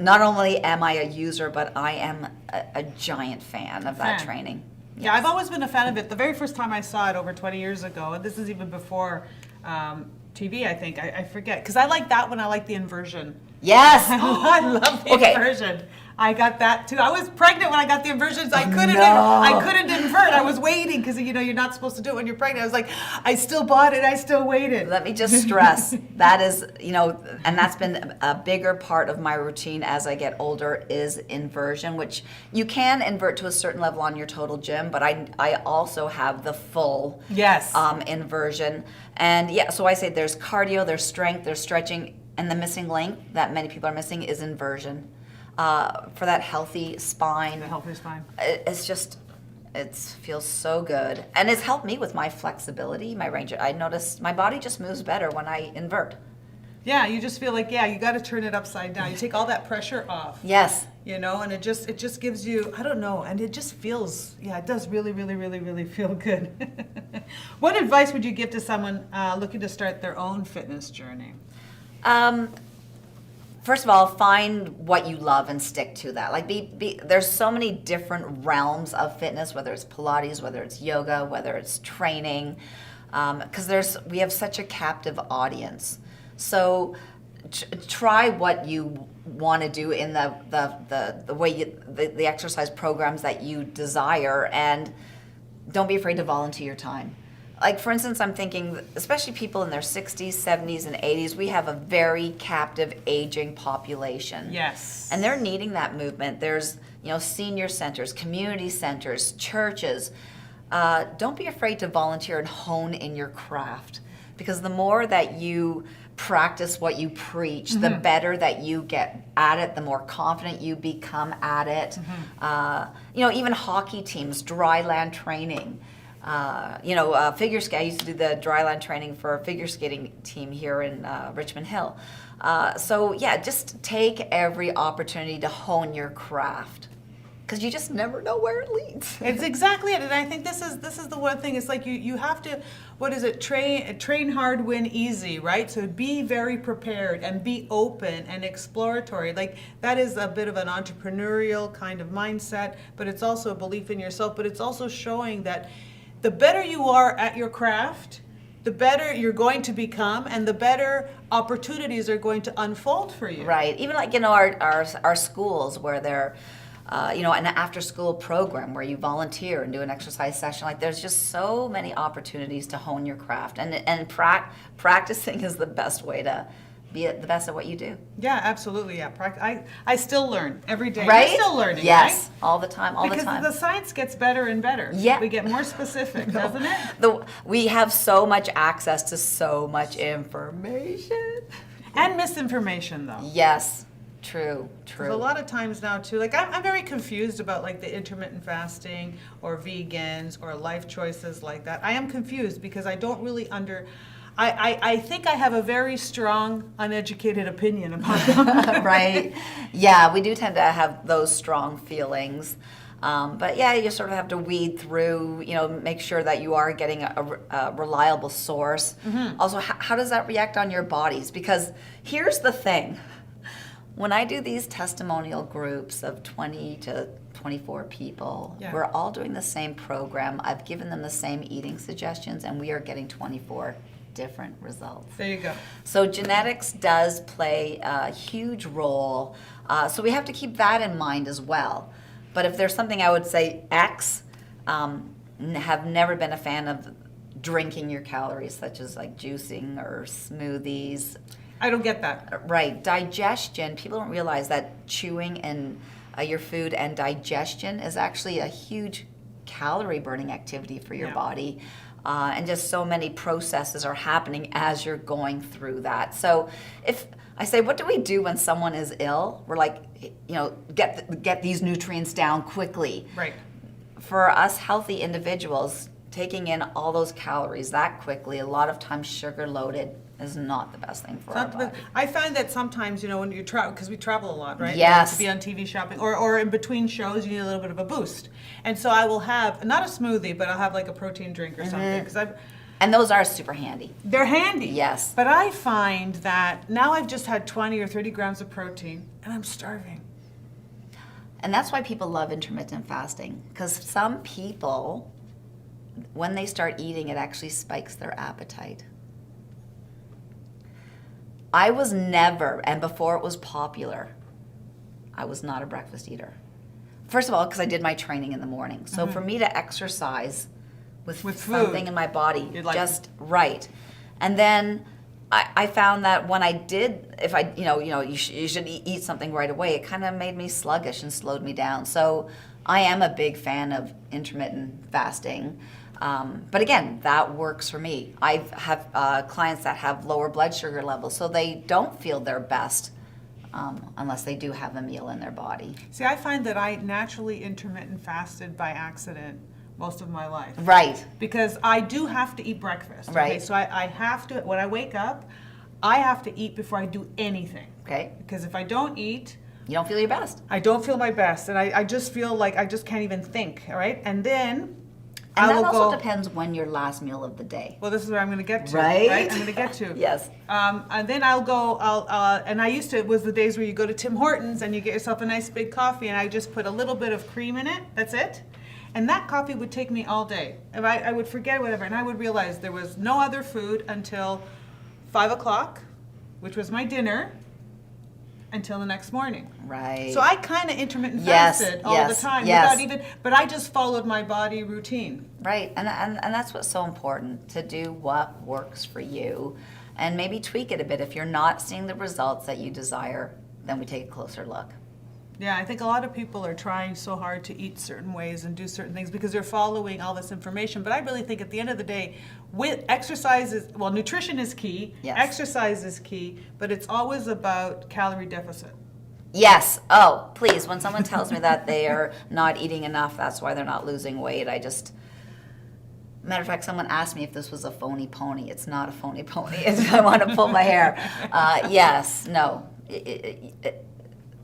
not only am I a user, but I am a giant fan of that training. Yes. Yeah, I've always been a fan of it. The very first time I saw it over 20 years ago, and this is even before TV, I think. I forget. Because I like that one. I like the inversion. Yes. I love the inversion. I got that too. I was pregnant when I got the inversions. I couldn't invert. I was waiting because, you know, you're not supposed to do it when you're pregnant. I was like, I still bought it. I still waited. Let me just stress that is, you know, and that's been a bigger part of my routine as I get older is inversion, which you can invert to a certain level on your Total Gym, but I also have the full inversion. And yeah, so I say there's cardio, there's strength, there's stretching, and the missing link that many people are missing is inversion. For that healthy spine. The healthy spine. It's just, it feels so good. And it's helped me with my flexibility, my range. I notice my body just moves better when I invert. Yeah, you just feel like, you got to turn it upside down. You take all that pressure off. Yes. You know, and it just gives you, I don't know, and it just feels, it does really, really, really, really feel good. What advice would you give to someone looking to start their own fitness journey? First of all, find what you love and stick to that. Like, there's so many different realms of fitness, whether it's Pilates, whether it's yoga, whether it's training, because we have such a captive audience. So try what you want to do in the way the exercise programs that you desire, and don't be afraid to volunteer your time. Like, for instance, I'm thinking, especially people in their 60s, 70s, and 80s, we have a very captive, aging population. Yes. And they're needing that movement. There's, senior centers, community centers, churches. Don't be afraid to volunteer and hone in your craft, because the more that you practice what you preach, the better that you get at it, the more confident you become at it. Even hockey teams, dry land training. Figure skate. I used to do the dryland training for a figure skating team here in Richmond Hill. Just take every opportunity to hone your craft, because you just never know where it leads. It's exactly it, and I think this is the one thing. It's like you have to, train hard, win easy, right? So be very prepared and be open and exploratory. Like, that is a bit of an entrepreneurial kind of mindset, but it's also a belief in yourself. But it's also showing that the better you are at your craft, the better you're going to become, and the better opportunities are going to unfold for you. Right. Even like, our schools where they're, an after-school program where you volunteer and do an exercise session. Like, there's just so many opportunities to hone your craft, and practicing is the best way to be the best at what you do. Yeah, absolutely. Yeah, I still learn every day. Right? You're still learning, yes, right? all the time, all because the time. the science gets better and better. Yeah. We get more specific, doesn't it? We have so much access to so much information. And misinformation, though. Yes, true. There's a lot of times now too, like I'm very confused about like the intermittent fasting or vegans or life choices like that. I am confused because I don't really I think I have a very strong, uneducated opinion about them. Right. Yeah, we do tend to have those strong feelings. But yeah, you sort of have to weed through, make sure that you are getting a reliable source. Mm-hmm. Also, how does that react on your bodies? Because here's the thing. When I do these testimonial groups of 20 to 24 people, we're all doing the same program. I've given them the same eating suggestions, and we are getting 24 different results. There you go. So genetics does play a huge role. So we have to keep that in mind as well. But if there's something I would say have never been a fan of drinking your calories, such as like juicing or smoothies. I don't get that. Right. Digestion, people don't realize that chewing and your food and digestion is actually a huge calorie burning activity for your body. And just so many processes are happening as you're going through that. So if I say, what do we do when someone is ill? We're like, get these nutrients down quickly. Right. For us healthy individuals, taking in all those calories that quickly, a lot of times sugar loaded, is not the best thing for our body. I find that sometimes, when you travel, because we travel a lot, right? Yes. To be on TV shopping, or in between shows, you need a little bit of a boost. And so I will have, not a smoothie, but I'll have like a protein drink or something. And those are super handy. They're handy. Yes. But I find that now I've just had 20 or 30 grams of protein, and I'm starving. And that's why people love intermittent fasting. Because some people, when they start eating, it actually spikes their appetite. I was never, and before it was popular, I was not a breakfast eater. First of all, because I did my training in the morning. So for me to exercise with something food in my body, just right. And then I found that when I did, if I, you should eat something right away, it kind of made me sluggish and slowed me down. So I am a big fan of intermittent fasting. But again, that works for me. I have clients that have lower blood sugar levels, so they don't feel their best unless they do have a meal in their body. See, I find that I naturally intermittent fasted by accident most of my life. Right. Because I do have to eat breakfast. Right. Okay? So I have to, when I wake up, I have to eat before I do anything. Okay. Because if I don't eat, you don't feel your best. I don't feel my best. And I just feel like I just can't even think, all right? And then And I that will also go, depends when your last meal of the day. well, this is where I'm going to get to. Right? I'm going to get to. Yes. And then and I used to, it was the days where you go to Tim Hortons and you get yourself a nice big coffee, and I just put a little bit of cream in it. That's it. And that coffee would take me all day. And I would forget whatever, and I would realize there was no other food until 5 o'clock, which was my dinner, until the next morning. Right. So I kind of intermittent fasted all the time without even, but I just followed my body routine. Right, and that's what's so important, to do what works for you and maybe tweak it a bit. If you're not seeing the results that you desire, then we take a closer look. Yeah, I think a lot of people are trying so hard to eat certain ways and do certain things because they're following all this information. But I really think at the end of the day, with exercise nutrition is key, yes. Exercise is key, but it's always about calorie deficit. Yes. Oh, please, when someone tells me that they are not eating enough, that's why they're not losing weight, matter of fact, someone asked me if this was a phony pony. It's not a phony pony. I want to pull my hair. Yes, no.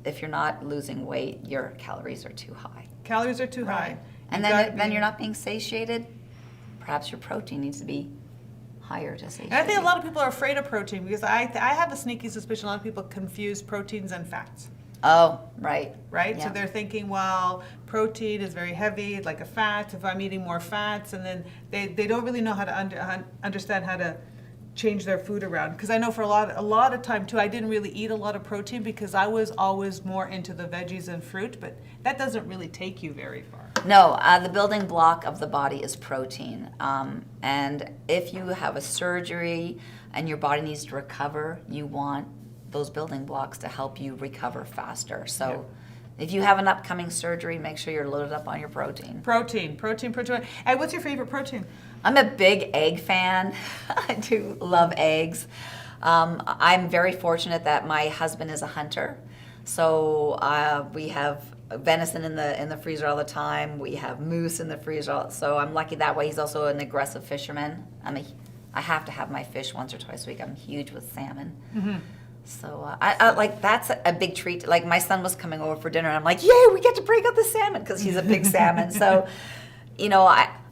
If you're not losing weight, your calories are too high. Calories are too high. And then you're not being satiated. Perhaps your protein needs to be higher to satiate. And I think a lot of people are afraid of protein because I have a sneaky suspicion a lot of people confuse proteins and fats. Oh, right. Right? Yeah. So they're thinking, well, protein is very heavy, like a fat, if I'm eating more fats, and then they don't really know how to understand how to change their food around. Because I know for a lot of time too, I didn't really eat a lot of protein because I was always more into the veggies and fruit, but that doesn't really take you very far. No, the building block of the body is protein. And if you have a surgery and your body needs to recover, you want those building blocks to help you recover faster. So if you have an upcoming surgery, make sure you're loaded up on your protein. Protein. And what's your favorite protein? I'm a big egg fan. I do love eggs. I'm very fortunate that my husband is a hunter. So we have venison in the freezer all the time. We have moose in the freezer. So I'm lucky that way. He's also an aggressive fisherman. I have to have my fish once or twice a week. I'm huge with salmon. Mm-hmm. So I like that's a big treat. Like my son was coming over for dinner, and I'm like, yay, we get to break out the salmon because he's a big salmon. So,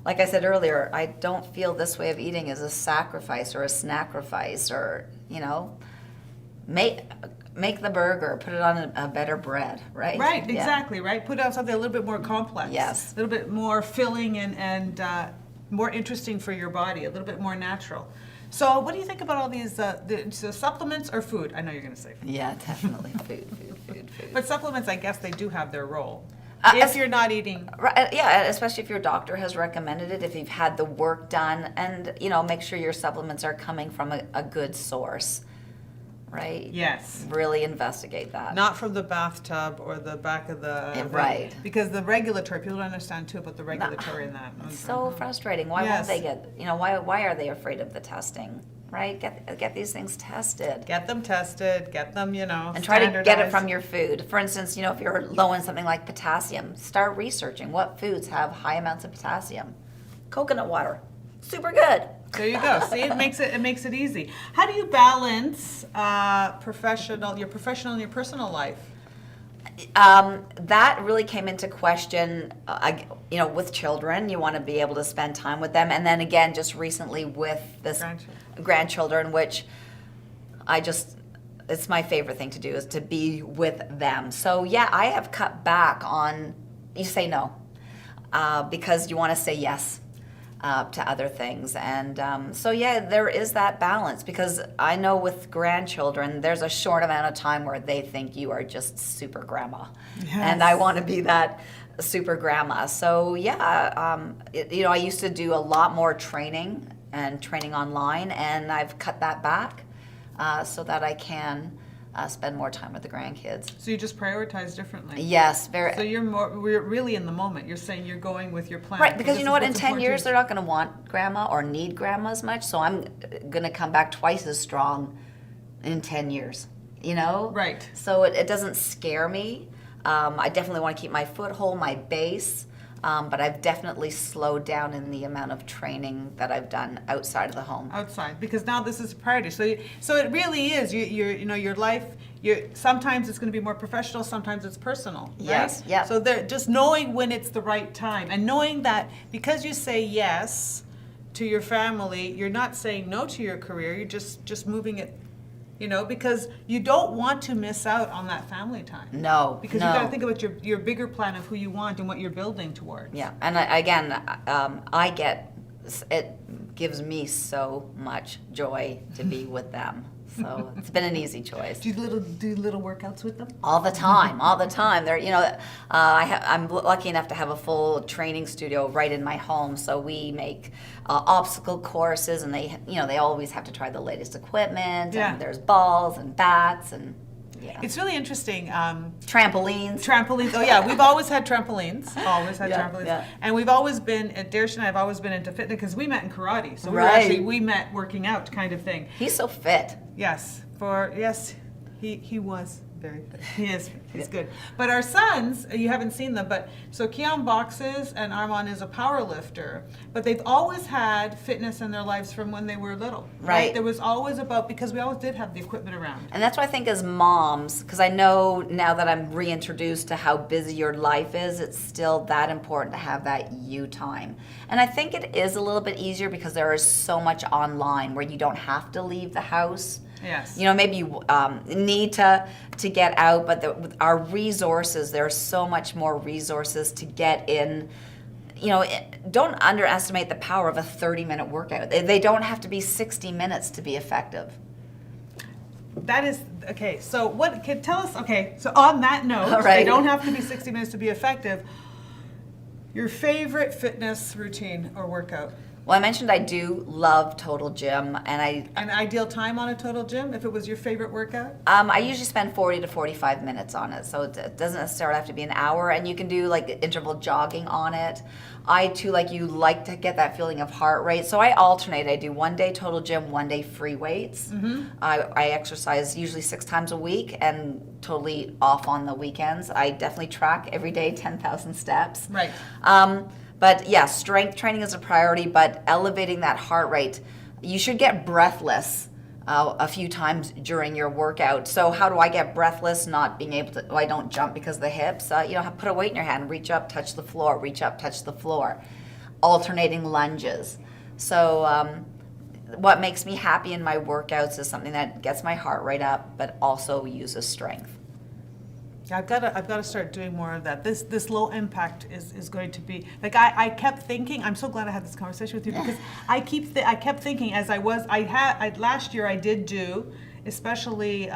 like I said earlier, I don't feel this way of eating as a sacrifice or a snackifice or make the burger, put it on a better bread, right? Right, exactly, right. Put it on something a little bit more complex. Yes. A little bit more filling and more interesting for your body, a little bit more natural. So what do you think about all these the supplements or food? I know you're going to say food. Yeah, definitely food. But supplements, I guess they do have their role. If you're not eating. Right, yeah, especially if your doctor has recommended it, if you've had the work done, and make sure your supplements are coming from a good source, right? Yes. Really investigate that. Not from the bathtub or the back of the... right. Because the regulatory, people don't understand too about the regulatory in that. It's so frustrating. Why won't they get, why are they afraid of the testing, right? Get these things tested. Get them tested, get them, and try to get it from your food. For instance, if you're low in something like potassium, start researching what foods have high amounts of potassium. Coconut water, super good. There you go. See, it makes it easy. How do you balance your professional and your personal life? That really came into question, with children. You want to be able to spend time with them. And then again, just recently with this grandchildren, which it's my favorite thing to do is to be with them. So yeah, I have cut back on, you say no, because you want to say yes. To other things. And so yeah, there is that balance, because I know with grandchildren, there's a short amount of time where they think you are just super grandma. Yes. And I want to be that super grandma. So yeah, I used to do a lot more training online, and I've cut that back so that I can spend more time with the grandkids. So you just prioritize differently. Yes, very. So we're really in the moment. You're saying you're going with your plan. Right, because you know what? In 10 years, they're not going to want grandma or need grandma as much. So I'm going to come back twice as strong in 10 years. Right. So it doesn't scare me. I definitely want to keep my foothold, my base. But I've definitely slowed down in the amount of training that I've done outside of the home. Outside, because now this is a priority. So it really is. Your life. Sometimes it's going to be more professional. Sometimes it's personal. Right? Yes. Yeah. So just knowing when it's the right time, and knowing that because you say yes to your family, you're not saying no to your career. You're just moving it. Because you don't want to miss out on that family time. No, because you got to think about your bigger plan of who you want and what you're building towards. Yeah, and it gives me so much joy to be with them. So it's been an easy choice. Do you little workouts with them? All the time. They're, I'm lucky enough to have a full training studio right in my home. So we make obstacle courses, and they always have to try the latest equipment. Yeah. And there's balls and bats and. Yeah. It's really interesting. Trampolines. Oh yeah, we've always had trampolines. Trampolines. Yeah. And we've always been, Darish and I have always been into fitness because we met in karate. So we met working out kind of thing. He's so fit. Yes. He was very fit. He is. He's good. But our sons, you haven't seen them, but so Keon boxes and Armand is a power lifter. But they've always had fitness in their lives from when they were little. Right. There was always because we always did have the equipment around. And that's why I think as moms, because I know now that I'm reintroduced to how busy your life is, it's still that important to have that you time. And I think it is a little bit easier because there is so much online where you don't have to leave the house. Yes. Maybe you need to get out, but with our resources, there's so much more resources to get in. Don't underestimate the power of a 30-minute workout. They don't have to be 60 minutes to be effective. That is, okay, so what can tell us, okay, so on that note, right. They don't have to be 60 minutes to be effective. Your favorite fitness routine or workout? Well, I mentioned I do love Total Gym, and An ideal time on a Total Gym, if it was your favorite workout? I usually spend 40 to 45 minutes on it, so it doesn't necessarily have to be an hour, and you can do like interval jogging on it. I too, like you, like to get that feeling of heart rate, so I alternate. I do one day Total Gym, one day free weights. I exercise usually 6 times a week and totally off on the weekends. I definitely track every day 10,000 steps. Right. But yeah, strength training is a priority, but elevating that heart rate. You should get breathless a few times during your workout. So how do I get breathless, not being able to, I don't jump because of the hips. Put a weight in your hand, reach up, touch the floor, reach up, touch the floor. Alternating lunges. So what makes me happy in my workouts is something that gets my heart rate up, but also uses strength. I've got to start doing more of that. This low impact is going to be like I kept thinking. I'm so glad I had this conversation with you because I kept thinking as last year I did do, especially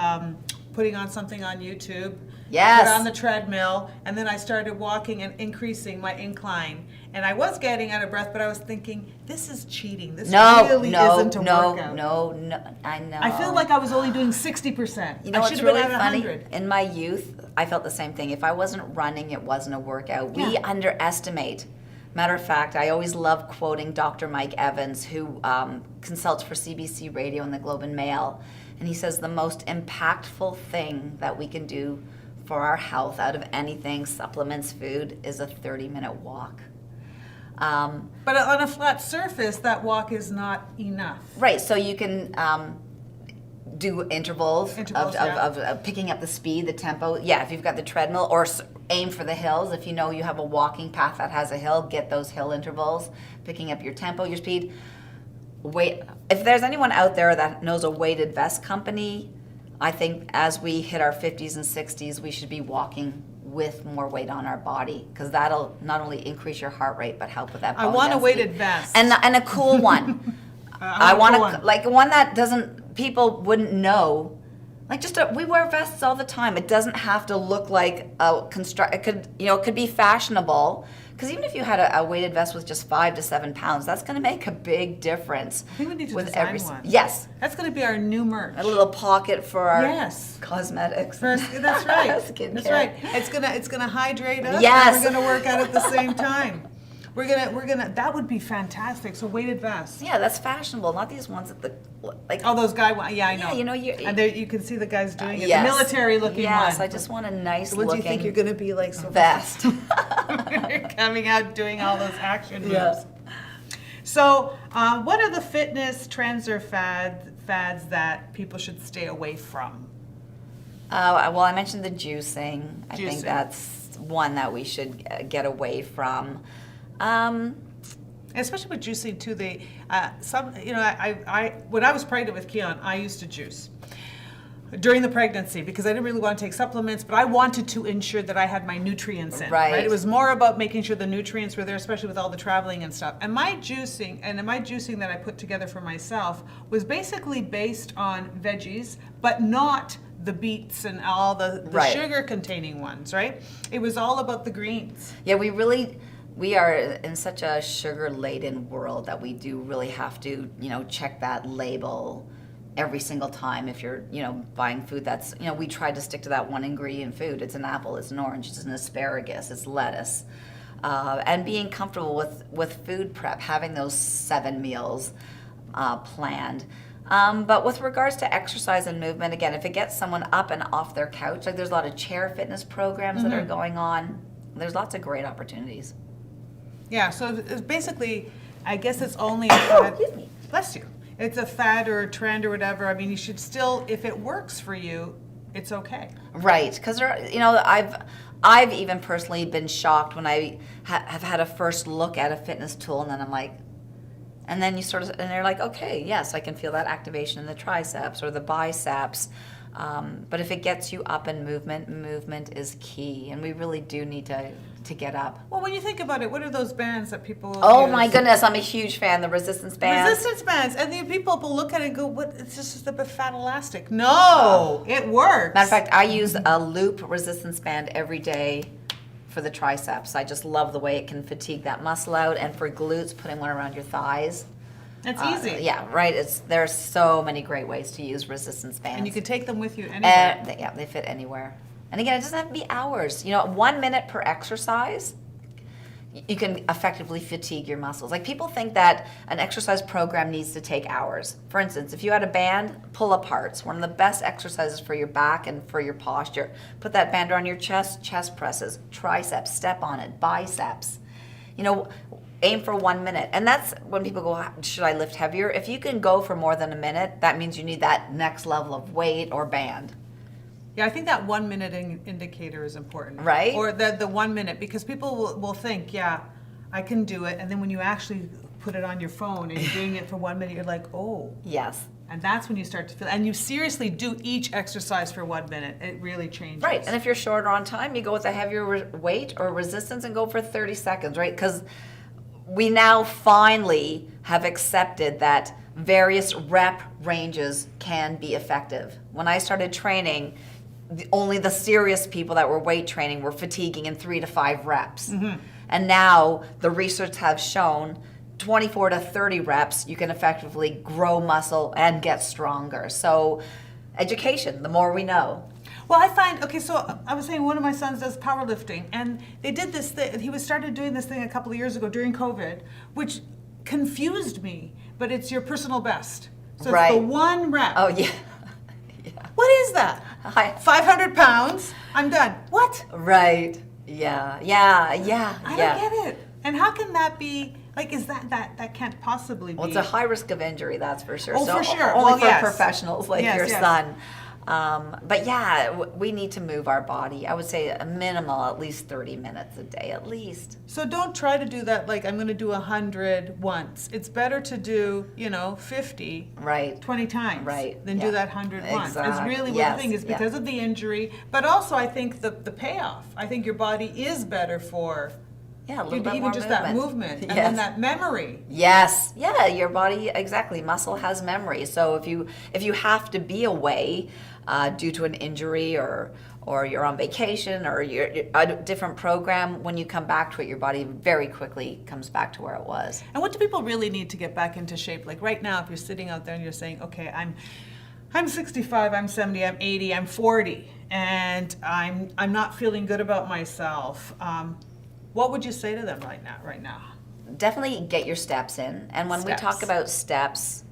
putting on something on YouTube. Yes. Put on the treadmill, and then I started walking and increasing my incline. And I was getting out of breath, but I was thinking, this is cheating. This really isn't a workout. No, I know. I feel like I was only doing 60%. You know I what's should have really been at funny? 100. In my youth, I felt the same thing. If I wasn't running, it wasn't a workout. We underestimate. Matter of fact, I always love quoting Dr. Mike Evans, who consults for CBC Radio and the Globe and Mail. And he says the most impactful thing that we can do for our health out of anything, supplements, food, is a 30-minute walk. But on a flat surface, that walk is not enough. Right, so you can do intervals of picking up the speed, the tempo. Yeah, if you've got the treadmill, or aim for the hills. If you know you have a walking path that has a hill, get those hill intervals, picking up your tempo, your speed. If there's anyone out there that knows a weighted vest company, I think as we hit our 50s and 60s, we should be walking with more weight on our body, because that'll not only increase your heart rate but help with that bone I want density. a weighted vest. And a cool one. I want like one that people wouldn't know. Like we wear vests all the time. It doesn't have to look like it could be fashionable. Because even if you had a weighted vest with just 5 to 7 pounds, that's going to make a big difference. I think we need to design one. Yes. That's going to be our new merch. A little pocket for our cosmetics. That's right. Skincare. That's right. It's gonna hydrate us. Yes. And we're gonna work out at the same time. We're gonna. That would be fantastic. So weighted vests. Yeah, that's fashionable. Not these ones that Oh, those guy. Yeah, I know. Yeah, and there you can see the guys doing it. Yes. The military-looking one. Yes, I just want a nice the ones looking. you think you're gonna be like vest. You're coming out doing all those action moves. So, what are the fitness trends or fads that people should stay away from? Well, I mentioned the juicing. I think that's one that we should get away from. Especially with juicing too, I when I was pregnant with Keon, I used to juice during the pregnancy because I didn't really want to take supplements, but I wanted to ensure that I had my nutrients in. Right. It was more about making sure the nutrients were there, especially with all the traveling and stuff. And my juicing that I put together for myself was basically based on veggies, but not the beets and all the sugar-containing ones. Right. It was all about the greens. Yeah, we are in such a sugar-laden world that we do really have to, check that label every single time if you're, buying food that's, we try to stick to that one ingredient food. It's an apple, it's an orange, it's an asparagus, it's lettuce. And being comfortable with food prep, having those 7 meals planned. But with regards to exercise and movement, again, if it gets someone up and off their couch, like there's a lot of chair fitness programs that are going on. There's lots of great opportunities. Yeah, so it's basically, I guess it's only a fad. Excuse me. Bless you. It's a fad or a trend or whatever. I mean, you should still, if it works for you, it's okay. Right, because I've even personally been shocked when I have had a first look at a fitness tool, and then I'm like, and then you and they're like, okay, yes, I can feel that activation in the triceps or the biceps. But if it gets you up in movement is key, and we really do need to get up. Well, when you think about it, what are those bands that people Oh use? my goodness, I'm a huge fan, the resistance bands. Resistance bands, and then people will look at it and go, what, it's just a bit fat elastic. No, it works. Matter of fact, I use a loop resistance band every day for the triceps. I just love the way it can fatigue that muscle out. And for glutes, putting one around your thighs. That's easy. Yeah, right. There's so many great ways to use resistance bands. And you can take them with you anywhere. They fit anywhere. And again, it doesn't have to be hours. 1 minute per exercise, you can effectively fatigue your muscles. Like, people think that an exercise program needs to take hours. For instance, if you had a band, pull-aparts, one of the best exercises for your back and for your posture. Put that band around your chest presses, triceps, step on it, biceps. Aim for 1 minute. And that's when people go, should I lift heavier? If you can go for more than a minute, that means you need that next level of weight or band. Yeah, I think that 1 minute indicator is important. Right? Or the 1 minute, because people will think, yeah, I can do it. And then when you actually put it on your phone and you're doing it for 1 minute, you're like, oh. Yes. And that's when you start to feel, and you seriously do each exercise for 1 minute. It really changes. Right, and if you're shorter on time, you go with a heavier weight or resistance and go for 30 seconds, right? Because we now finally have accepted that various rep ranges can be effective. When I started training, only the serious people that were weight training were fatiguing in 3 to 5 reps. Mm-hmm. And now the research has shown 24 to 30 reps, you can effectively grow muscle and get stronger. So education, the more we know. Well, I find, so I was saying one of my sons does powerlifting, and they did this thing, he started doing this thing a couple of years ago during COVID, which confused me, but it's your personal best. So right. It's the 1 rep. Oh, yeah. Yeah. What is that? 500 pounds, I'm done. What? Right. Yeah. I don't get it. And how can that be, is that can't possibly be. Well, it's a high risk of injury, that's for sure. Oh, so for sure. Only yes. for professionals like your yes. son. But yeah, we need to move our body. I would say a minimal, at least 30 minutes a day, at least. So don't try to do that I'm going to do 100 once. It's better to do, 50 right. 20 times than do that 100 once. Exactly. It's really what the thing is, because of the injury, but also I think the payoff. I think your body is better for a little bit even more just movement. that movement and then that memory. Yes. Yeah, your body, exactly. Muscle has memory. So if you have to be away due to an injury or you're on vacation or you're a different program, when you come back to it, your body very quickly comes back to where it was. And what do people really need to get back into shape? Like right now, if you're sitting out there and you're saying, okay, I'm 65, I'm 70, I'm 80, I'm 40, and I'm not feeling good about myself. What would you say to them right now? Definitely get your steps in. And when we talk about steps,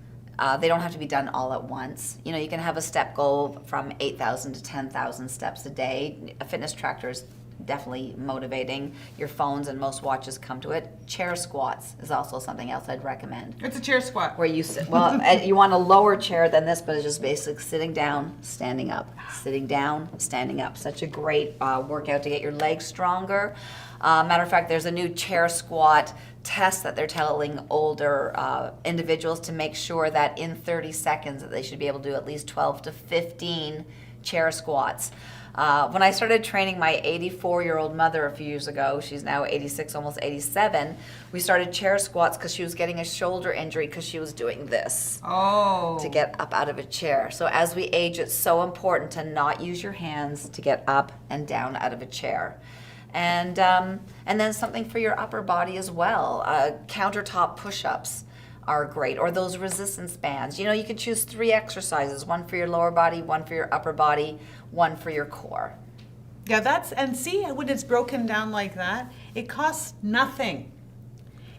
they don't have to be done all at once. You can have a step goal from 8,000 to 10,000 steps a day. A fitness tracker is definitely motivating. Your phones and most watches come to it. Chair squats is also something else I'd recommend. It's a chair squat. Where you sit, you want a lower chair than this, but it's just basically sitting down, standing up, sitting down, standing up. Such a great workout to get your legs stronger. Matter of fact, there's a new chair squat test that they're telling older individuals to make sure that in 30 seconds that they should be able to do at least 12 to 15 chair squats. When I started training my 84-year-old mother a few years ago, she's now 86, almost 87, we started chair squats because she was getting a shoulder injury because she was doing this to get up out of a chair. So as we age, it's so important to not use your hands to get up and down out of a chair. And then something for your upper body as well. Countertop push-ups are great, or those resistance bands. You can choose 3 exercises, one for your lower body, one for your upper body, one for your core. Yeah, and see when it's broken down like that, it costs nothing.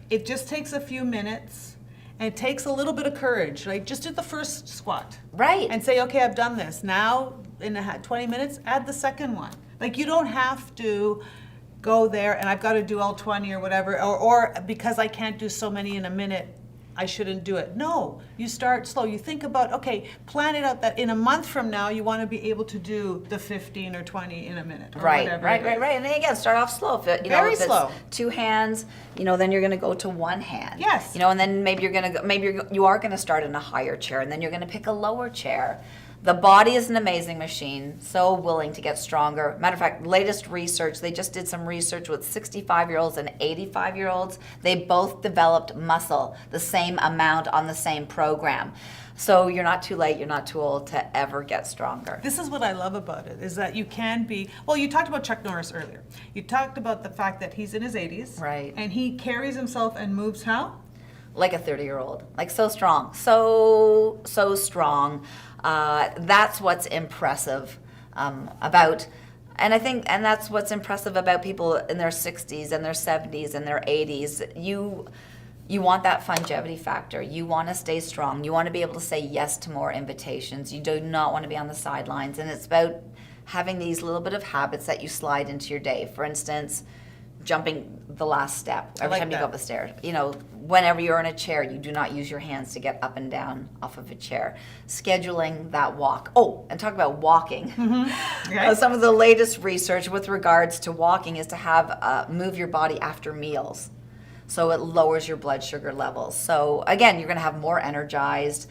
It just takes a few minutes, and it takes a little bit of courage. Just do the first squat. Right. And say, okay, I've done this. Now, in 20 minutes, add the second one. You don't have to go there and I've got to do all 20 or whatever, or because I can't do so many in a minute, I shouldn't do it. No, you start slow. You think about, okay, plan it out that in a month from now, you want to be able to do the 15 or 20 in a minute. Or whatever Right. And then again, start off slow. If Very if it's slow. 2 hands, then you're going to go to 1 hand. Yes. And then maybe you are going to start in a higher chair, and then you're going to pick a lower chair. The body is an amazing machine, so willing to get stronger. Matter of fact, latest research, they just did some research with 65-year-olds and 85-year-olds. They both developed muscle, the same amount on the same program. So you're not too late, you're not too old to ever get stronger. This is what I love about it, is that you can be, well, you talked about Chuck Norris earlier. You talked about the fact that he's in his 80s. Right. And he carries himself and moves how? Like a 30-year-old, like so strong, so strong. That's what's impressive about, and I think, and that's what's impressive about people in their 60s and their 70s and their 80s. You want that longevity factor. You want to stay strong. You want to be able to say yes to more invitations. You do not want to be on the sidelines. And it's about having these little bit of habits that you slide into your day. For instance, jumping the last step every time you go up the stairs. You know, whenever you're in a chair, you do not use your hands to get up and down off of a chair. Scheduling that walk. Oh, and talk about walking. Okay. Some of the latest research with regards to walking is to have move your body after meals. So it lowers your blood sugar levels. So again, you're going to have more energized.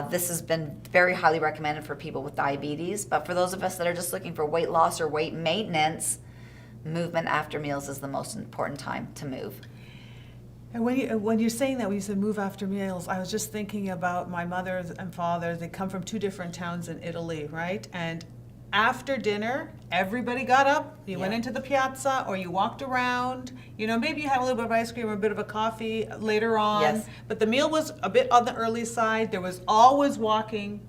This has been very highly recommended for people with diabetes, but for those of us that are just looking for weight loss or weight maintenance, movement after meals is the most important time to move. And when you're saying that, when you said move after meals, I was just thinking about my mother and father. They come from 2 different towns in Italy, right? And after dinner, everybody got up, you went into the piazza, or you walked around, you know, maybe you had a little bit of ice cream or a bit of a coffee later on, but the meal was a bit on the early side. There was always walking.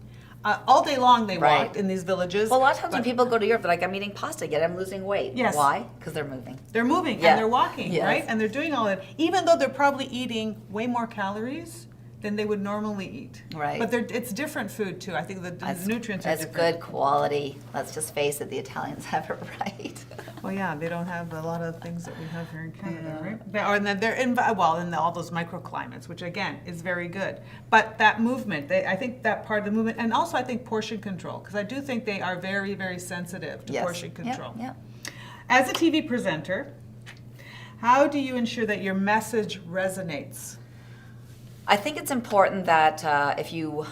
All day long they walked in these villages. Well, a lot of times when people go to Europe, they're like, I'm eating pasta, yet I'm losing weight. Yes. Why? Because they're moving. They're moving and they're walking, Yes. right? And they're doing all that, even though they're probably eating way more calories than they would normally eat. Right. But it's different food too. I think the nutrients are different. It's good quality. Let's just face it, the Italians have it right. Well, yeah, they don't have a lot of things that we have here in Canada, right? And then they're in all those microclimates, which again is very good. But that movement, I think that part of the movement, and also I think portion control, because I do think they are very, very sensitive to portion control. Yep. As a TV presenter, how do you ensure that your message resonates? I think it's important that if you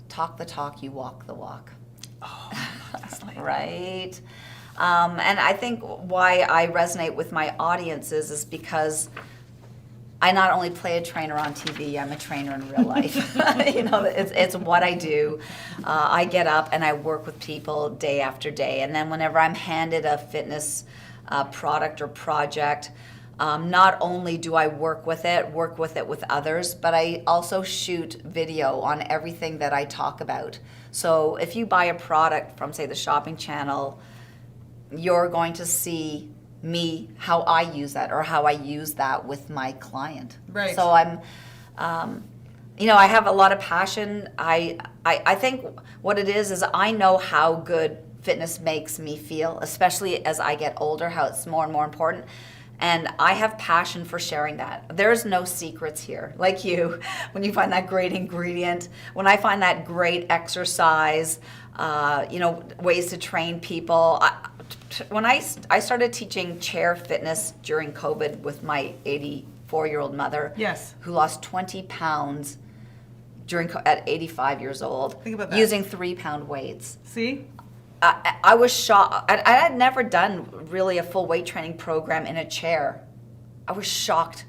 talk the talk, you walk the walk. Oh, right? And I think why I resonate with my audiences is because I not only play a trainer on TV, I'm a trainer in real life. You know, it's what I do. I get up and I work with people day after day. And then whenever I'm handed a fitness product or project, not only do I work with it with others, but I also shoot video on everything that I talk about. So if you buy a product from, say, the shopping channel, you're going to see me, how I use that, or how I use that with my client. Right. So I'm, you know, I have a lot of passion. I think what it is I know how good fitness makes me feel, especially as I get older, how it's more and more important. And I have passion for sharing that. There's no secrets here. Like you, when you find that great ingredient, when I find that great exercise, you know, ways to train people. When I started teaching chair fitness during COVID with my 84-year-old mother, who lost 20 pounds at 85 years old, think about that, using 3-pound weights. See? I was shocked. I had never done really a full weight training program in a chair. I was shocked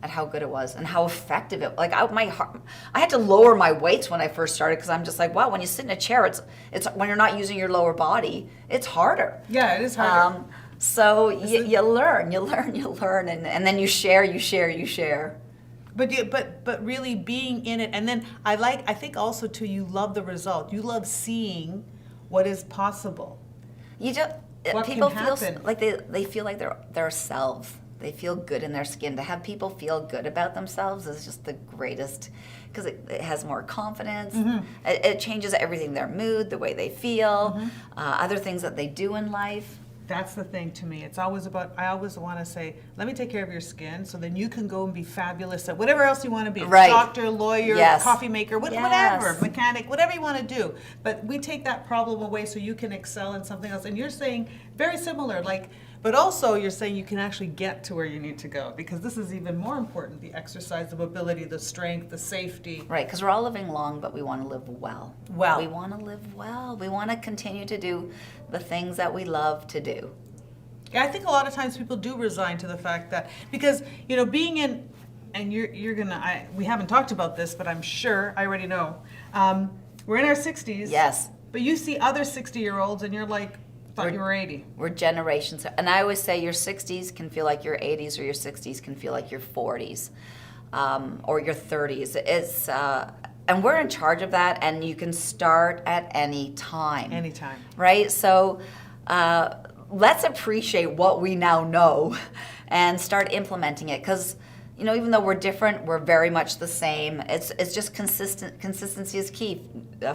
at how good it was and how effective it. Like I had to lower my weights when I first started because I'm just like, wow. When you sit in a chair, it's when you're not using your lower body, it's harder. Yeah, it is harder. So you learn, and then you share. But really being in it, and then I think also too, you love the result. You love seeing what is possible. People feel like they feel like they're selves. They feel good in their skin. To have people feel good about themselves is just the greatest, because it has more confidence. It changes everything, their mood, the way they feel, other things that they do in life. That's the thing to me. It's always about, I always want to say, let me take care of your skin so then you can go and be fabulous at whatever else you want to be. Right. Doctor, lawyer, coffee maker, whatever, Yes. mechanic, whatever you want to do. But we take that problem away so you can excel in something else. And you're saying very similar, like, but also you're saying you can actually get to where you need to go, because this is even more important, the exercise, the mobility, the strength, the safety. Right, because we're all living long, but we want to live well. We want to live well. We want to continue to do the things that we love to do. Yeah, I think a lot of times people do resign to the fact that, because, you know, being in and you're gonna. We haven't talked about this, but I'm sure I already know. We're in our 60s. Yes. But you see other 60-year-olds, and you're like, thought you were 80. We're generations. And I always say your 60s can feel like your 80s, or your 60s can feel like your 40s, or your 30s. It's and we're in charge of that, and you can start at any time. Anytime. Right? So let's appreciate what we now know and start implementing it, because even though we're different, we're very much the same. It's just consistency is key.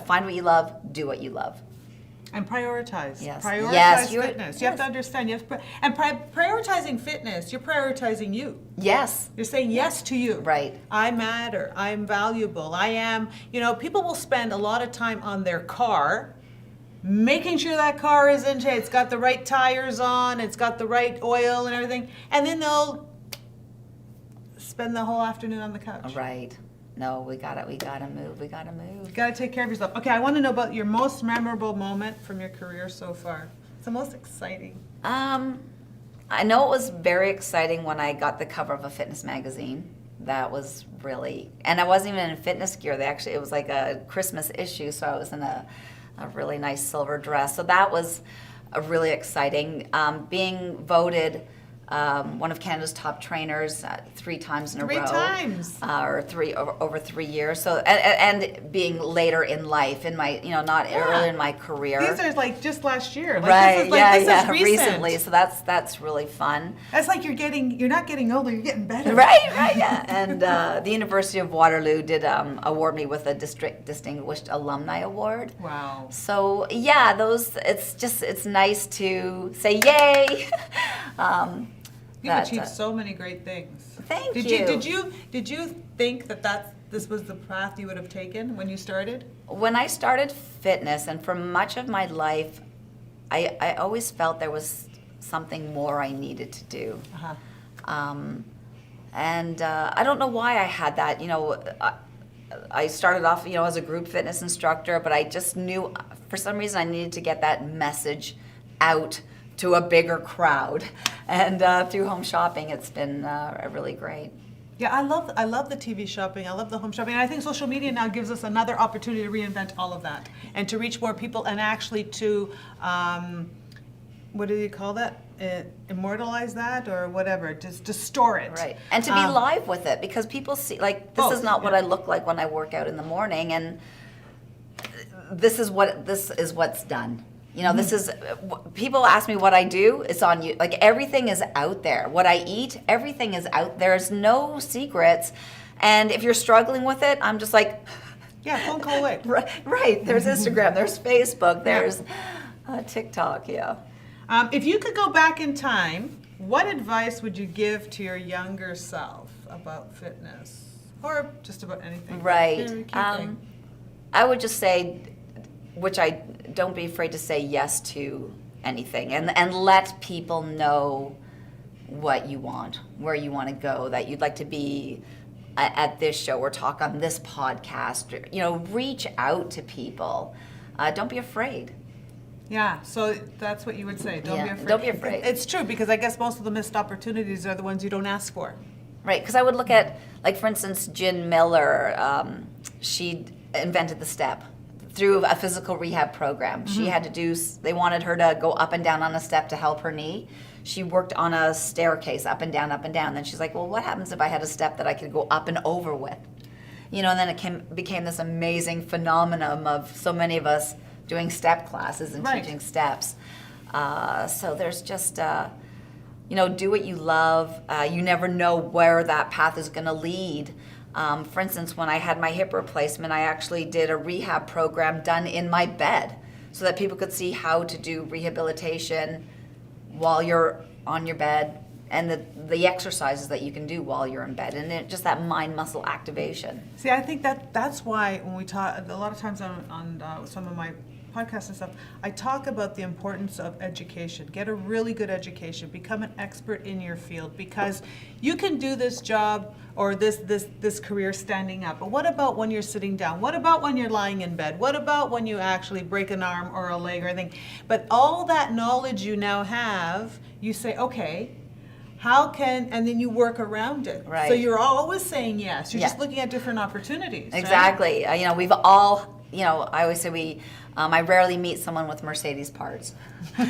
Find what you love, do what you love. And prioritize. Yes. Prioritize Yes, fitness. You have to understand. Prioritizing fitness, you're prioritizing you. Yes. You're saying yes to you. Right. I matter. I'm valuable. I am. People will spend a lot of time on their car, making sure that car is in shape. It's got the right tires on. It's got the right oil and everything. And then they'll spend the whole afternoon on the couch. Right. No, we gotta move. You gotta take care of yourself. Okay, I want to know about your most memorable moment from your career so far. It's the most exciting. I know it was very exciting when I got the cover of a fitness magazine. That was really, and I wasn't even in fitness gear. It was like a Christmas issue, so I was in a really nice silver dress. So that was really exciting. Being voted one of Canada's top trainers 3 times in a row. 3 times. Or over 3 years. So and being later in life, in my not earlier in my career. These are like just last year. Like, Right. This is recent. Recently. So that's really fun. That's like you're not getting older, you're getting better. Right. Yeah. And the University of Waterloo did award me with a District Distinguished Alumni Award. Wow. So yeah, it's nice to say yay. You've achieved so many great things. Thank you. Did you think that this was the path you would have taken when you started? When I started fitness, and for much of my life, I always felt there was something more I needed to do. Uh-huh. And I don't know why I had that. I started off, as a group fitness instructor, but I just knew for some reason I needed to get that message out to a bigger crowd. And through home shopping, it's been really great. Yeah, I love the TV shopping. I love the home shopping. And I think social media now gives us another opportunity to reinvent all of that and to reach more people and actually to, what do you call that? Immortalize that or whatever, just to store it. Right. And to be live with it, because people see, this is not what I look like when I work out in the morning, and this is what's done. This is, people ask me what I do, it's on you. Like, everything is out there. What I eat, everything is out there. There's no secrets. And if you're struggling with it, I'm just like... Yeah, phone call away. Right. There's Instagram, there's Facebook, there's TikTok, yeah. If you could go back in time, what advice would you give to your younger self about fitness? Or just about anything? Right. I would just say, which I don't be afraid to say yes to anything, and let people know what you want, where you want to go, that you'd like to be at this show or talk on this podcast. Reach out to people. Don't be afraid. Yeah, so that's what you would say. Don't be afraid. Don't be afraid. It's true, because I guess most of the missed opportunities are the ones you don't ask for. Right, because I would look at, for instance, Jen Miller. She invented the step through a physical rehab program. Mm-hmm. She had to they wanted her to go up and down on a step to help her knee. She worked on a staircase up and down, up and down. Then she's like, well, what happens if I had a step that I could go up and over with? And then it became this amazing phenomenon of so many of us doing step classes and teaching steps. So there's just, do what you love. You never know where that path is going to lead. For instance, when I had my hip replacement, I actually did a rehab program done in my bed so that people could see how to do rehabilitation while you're on your bed, and the exercises that you can do while you're in bed, and just that mind muscle activation. See, I think that's why when we talk, a lot of times on some of my podcasts and stuff, I talk about the importance of education. Get a really good education. Become an expert in your field, because you can do this job or this career standing up. But what about when you're sitting down? What about when you're lying in bed? What about when you actually break an arm or a leg or anything? But all that knowledge you now have, you say, okay, and then you work around it. Right. So you're always saying yes. You're Yeah. just looking at different opportunities. Right? Exactly. We've all, I always say I rarely meet someone with Mercedes parts.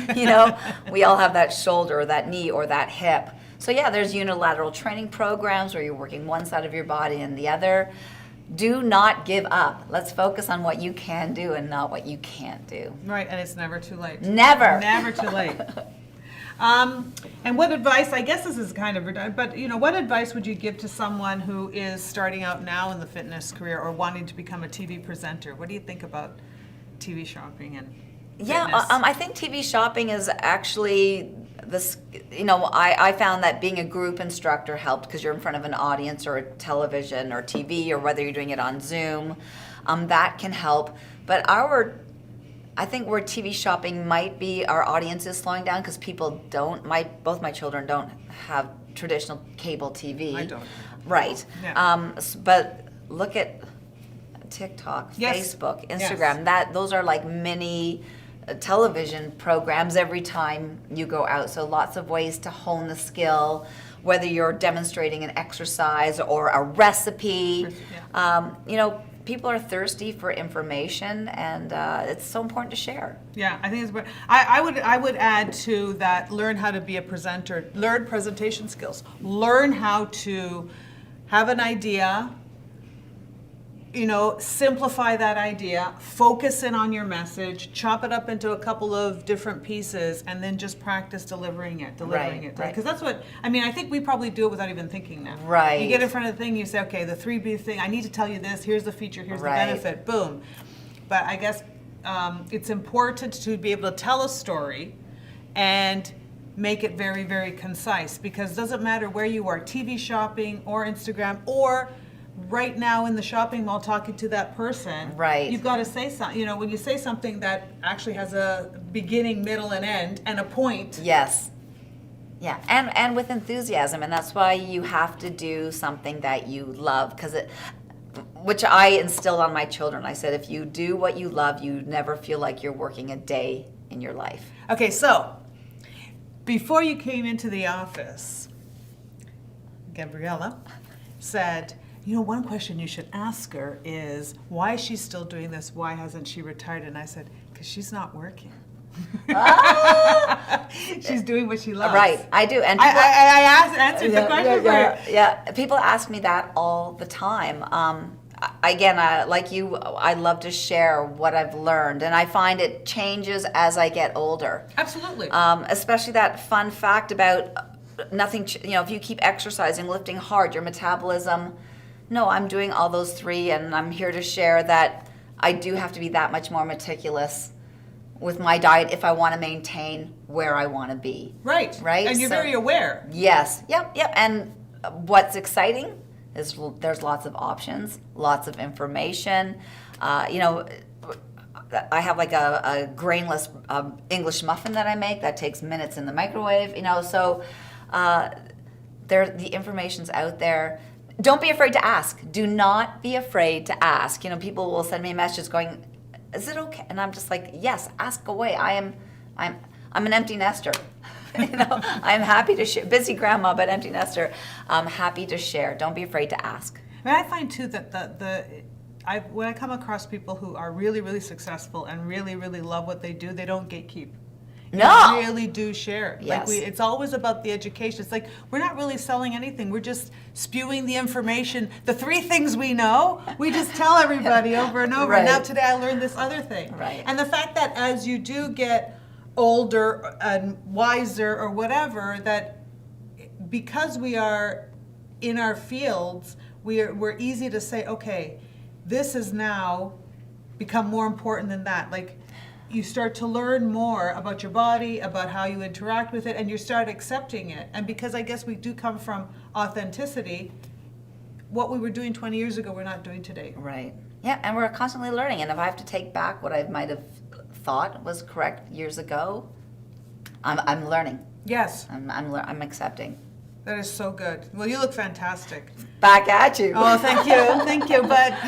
We all have that shoulder or that knee or that hip. So yeah, there's unilateral training programs where you're working one side of your body and the other. Do not give up. Let's focus on what you can do and not what you can't do. Right, and it's never too late. Never. Never too late. And what advice, I guess this is kind of redundant, but what advice would you give to someone who is starting out now in the fitness career or wanting to become a TV presenter? What do you think about TV shopping and fitness? I think TV shopping is actually this, I found that being a group instructor helped because you're in front of an audience or a television or TV or whether you're doing it on Zoom, that can help. But I think where TV shopping might be, our audience is slowing down because people both my children don't have traditional cable TV. I don't. Right. Yeah. But look at TikTok, Yes. Facebook, Instagram. Those are like mini television programs every time you go out. So lots of ways to hone the skill, whether you're demonstrating an exercise or a recipe. People are thirsty for information, and it's so important to share. Yeah, I think it's. I would add to that. Learn how to be a presenter. Learn presentation skills. Learn how to have an idea. Simplify that idea. Focus in on your message. Chop it up into a couple of different pieces, and then just practice delivering it. Right. Because that's what I think. We probably do it without even thinking now. Right. You get in front of the thing. You say, okay, the 3B thing. I need to tell you this. Here's the feature. Here's Right. the benefit. Boom. But I guess it's important to be able to tell a story and make it very, very concise, because it doesn't matter where you are, TV shopping or Instagram or right now in the shopping mall talking to that person. Right. You've got to say something. When you say something that actually has a beginning, middle, and end and a point. Yes. Yeah, and with enthusiasm, and that's why you have to do something that you love, which I instilled on my children. I said, if you do what you love, you never feel like you're working a day in your life. Okay, so before you came into the office, Gabriella said, one question you should ask her is, why is she still doing this? Why hasn't she retired? And I said, because she's not working. She's doing what she loves. Right, I do. And I answered the question for her. Yeah, people ask me that all the time. Again, like you, I love to share what I've learned, and I find it changes as I get older. Absolutely. Especially that fun fact about nothing, if you keep exercising, lifting hard, your metabolism. No, I'm doing all those three, and I'm here to share that I do have to be that much more meticulous with my diet if I want to maintain where I want to be. Right. Right. And you're very aware. Yes. Yep. And what's exciting is there's lots of options, lots of information. I have like a grainless English muffin that I make that takes minutes in the microwave. So the information's out there. Don't be afraid to ask. Do not be afraid to ask. People will send me messages going, "Is it okay?" And I'm just like, "Yes, ask away. I'm an empty nester." I'm happy to share. Busy grandma, but empty nester. I'm happy to share. Don't be afraid to ask. I find too that when I come across people who are really, really successful and really, really love what they do, they don't gatekeep. No. You really do share. Yes. It's always about the education. It's like we're not really selling anything. We're just spewing the information. The 3 things we know, we just tell everybody over and over. Right. Now today I learned this other thing. Right. And the fact that as you do get older and wiser or whatever, that because we are in our fields, we're easy to say, okay, this has now become more important than that. Like, you start to learn more about your body, about how you interact with it, and you start accepting it. And because I guess we do come from authenticity, what we were doing 20 years ago, we're not doing today. Right. Yeah, and we're constantly learning. And if I have to take back what I might have thought was correct years ago, I'm learning. Yes. I'm accepting. That is so good. Well, you look fantastic. Back at you. Oh, thank you, thank you. But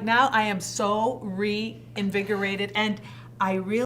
now I am so reinvigorated, and I really.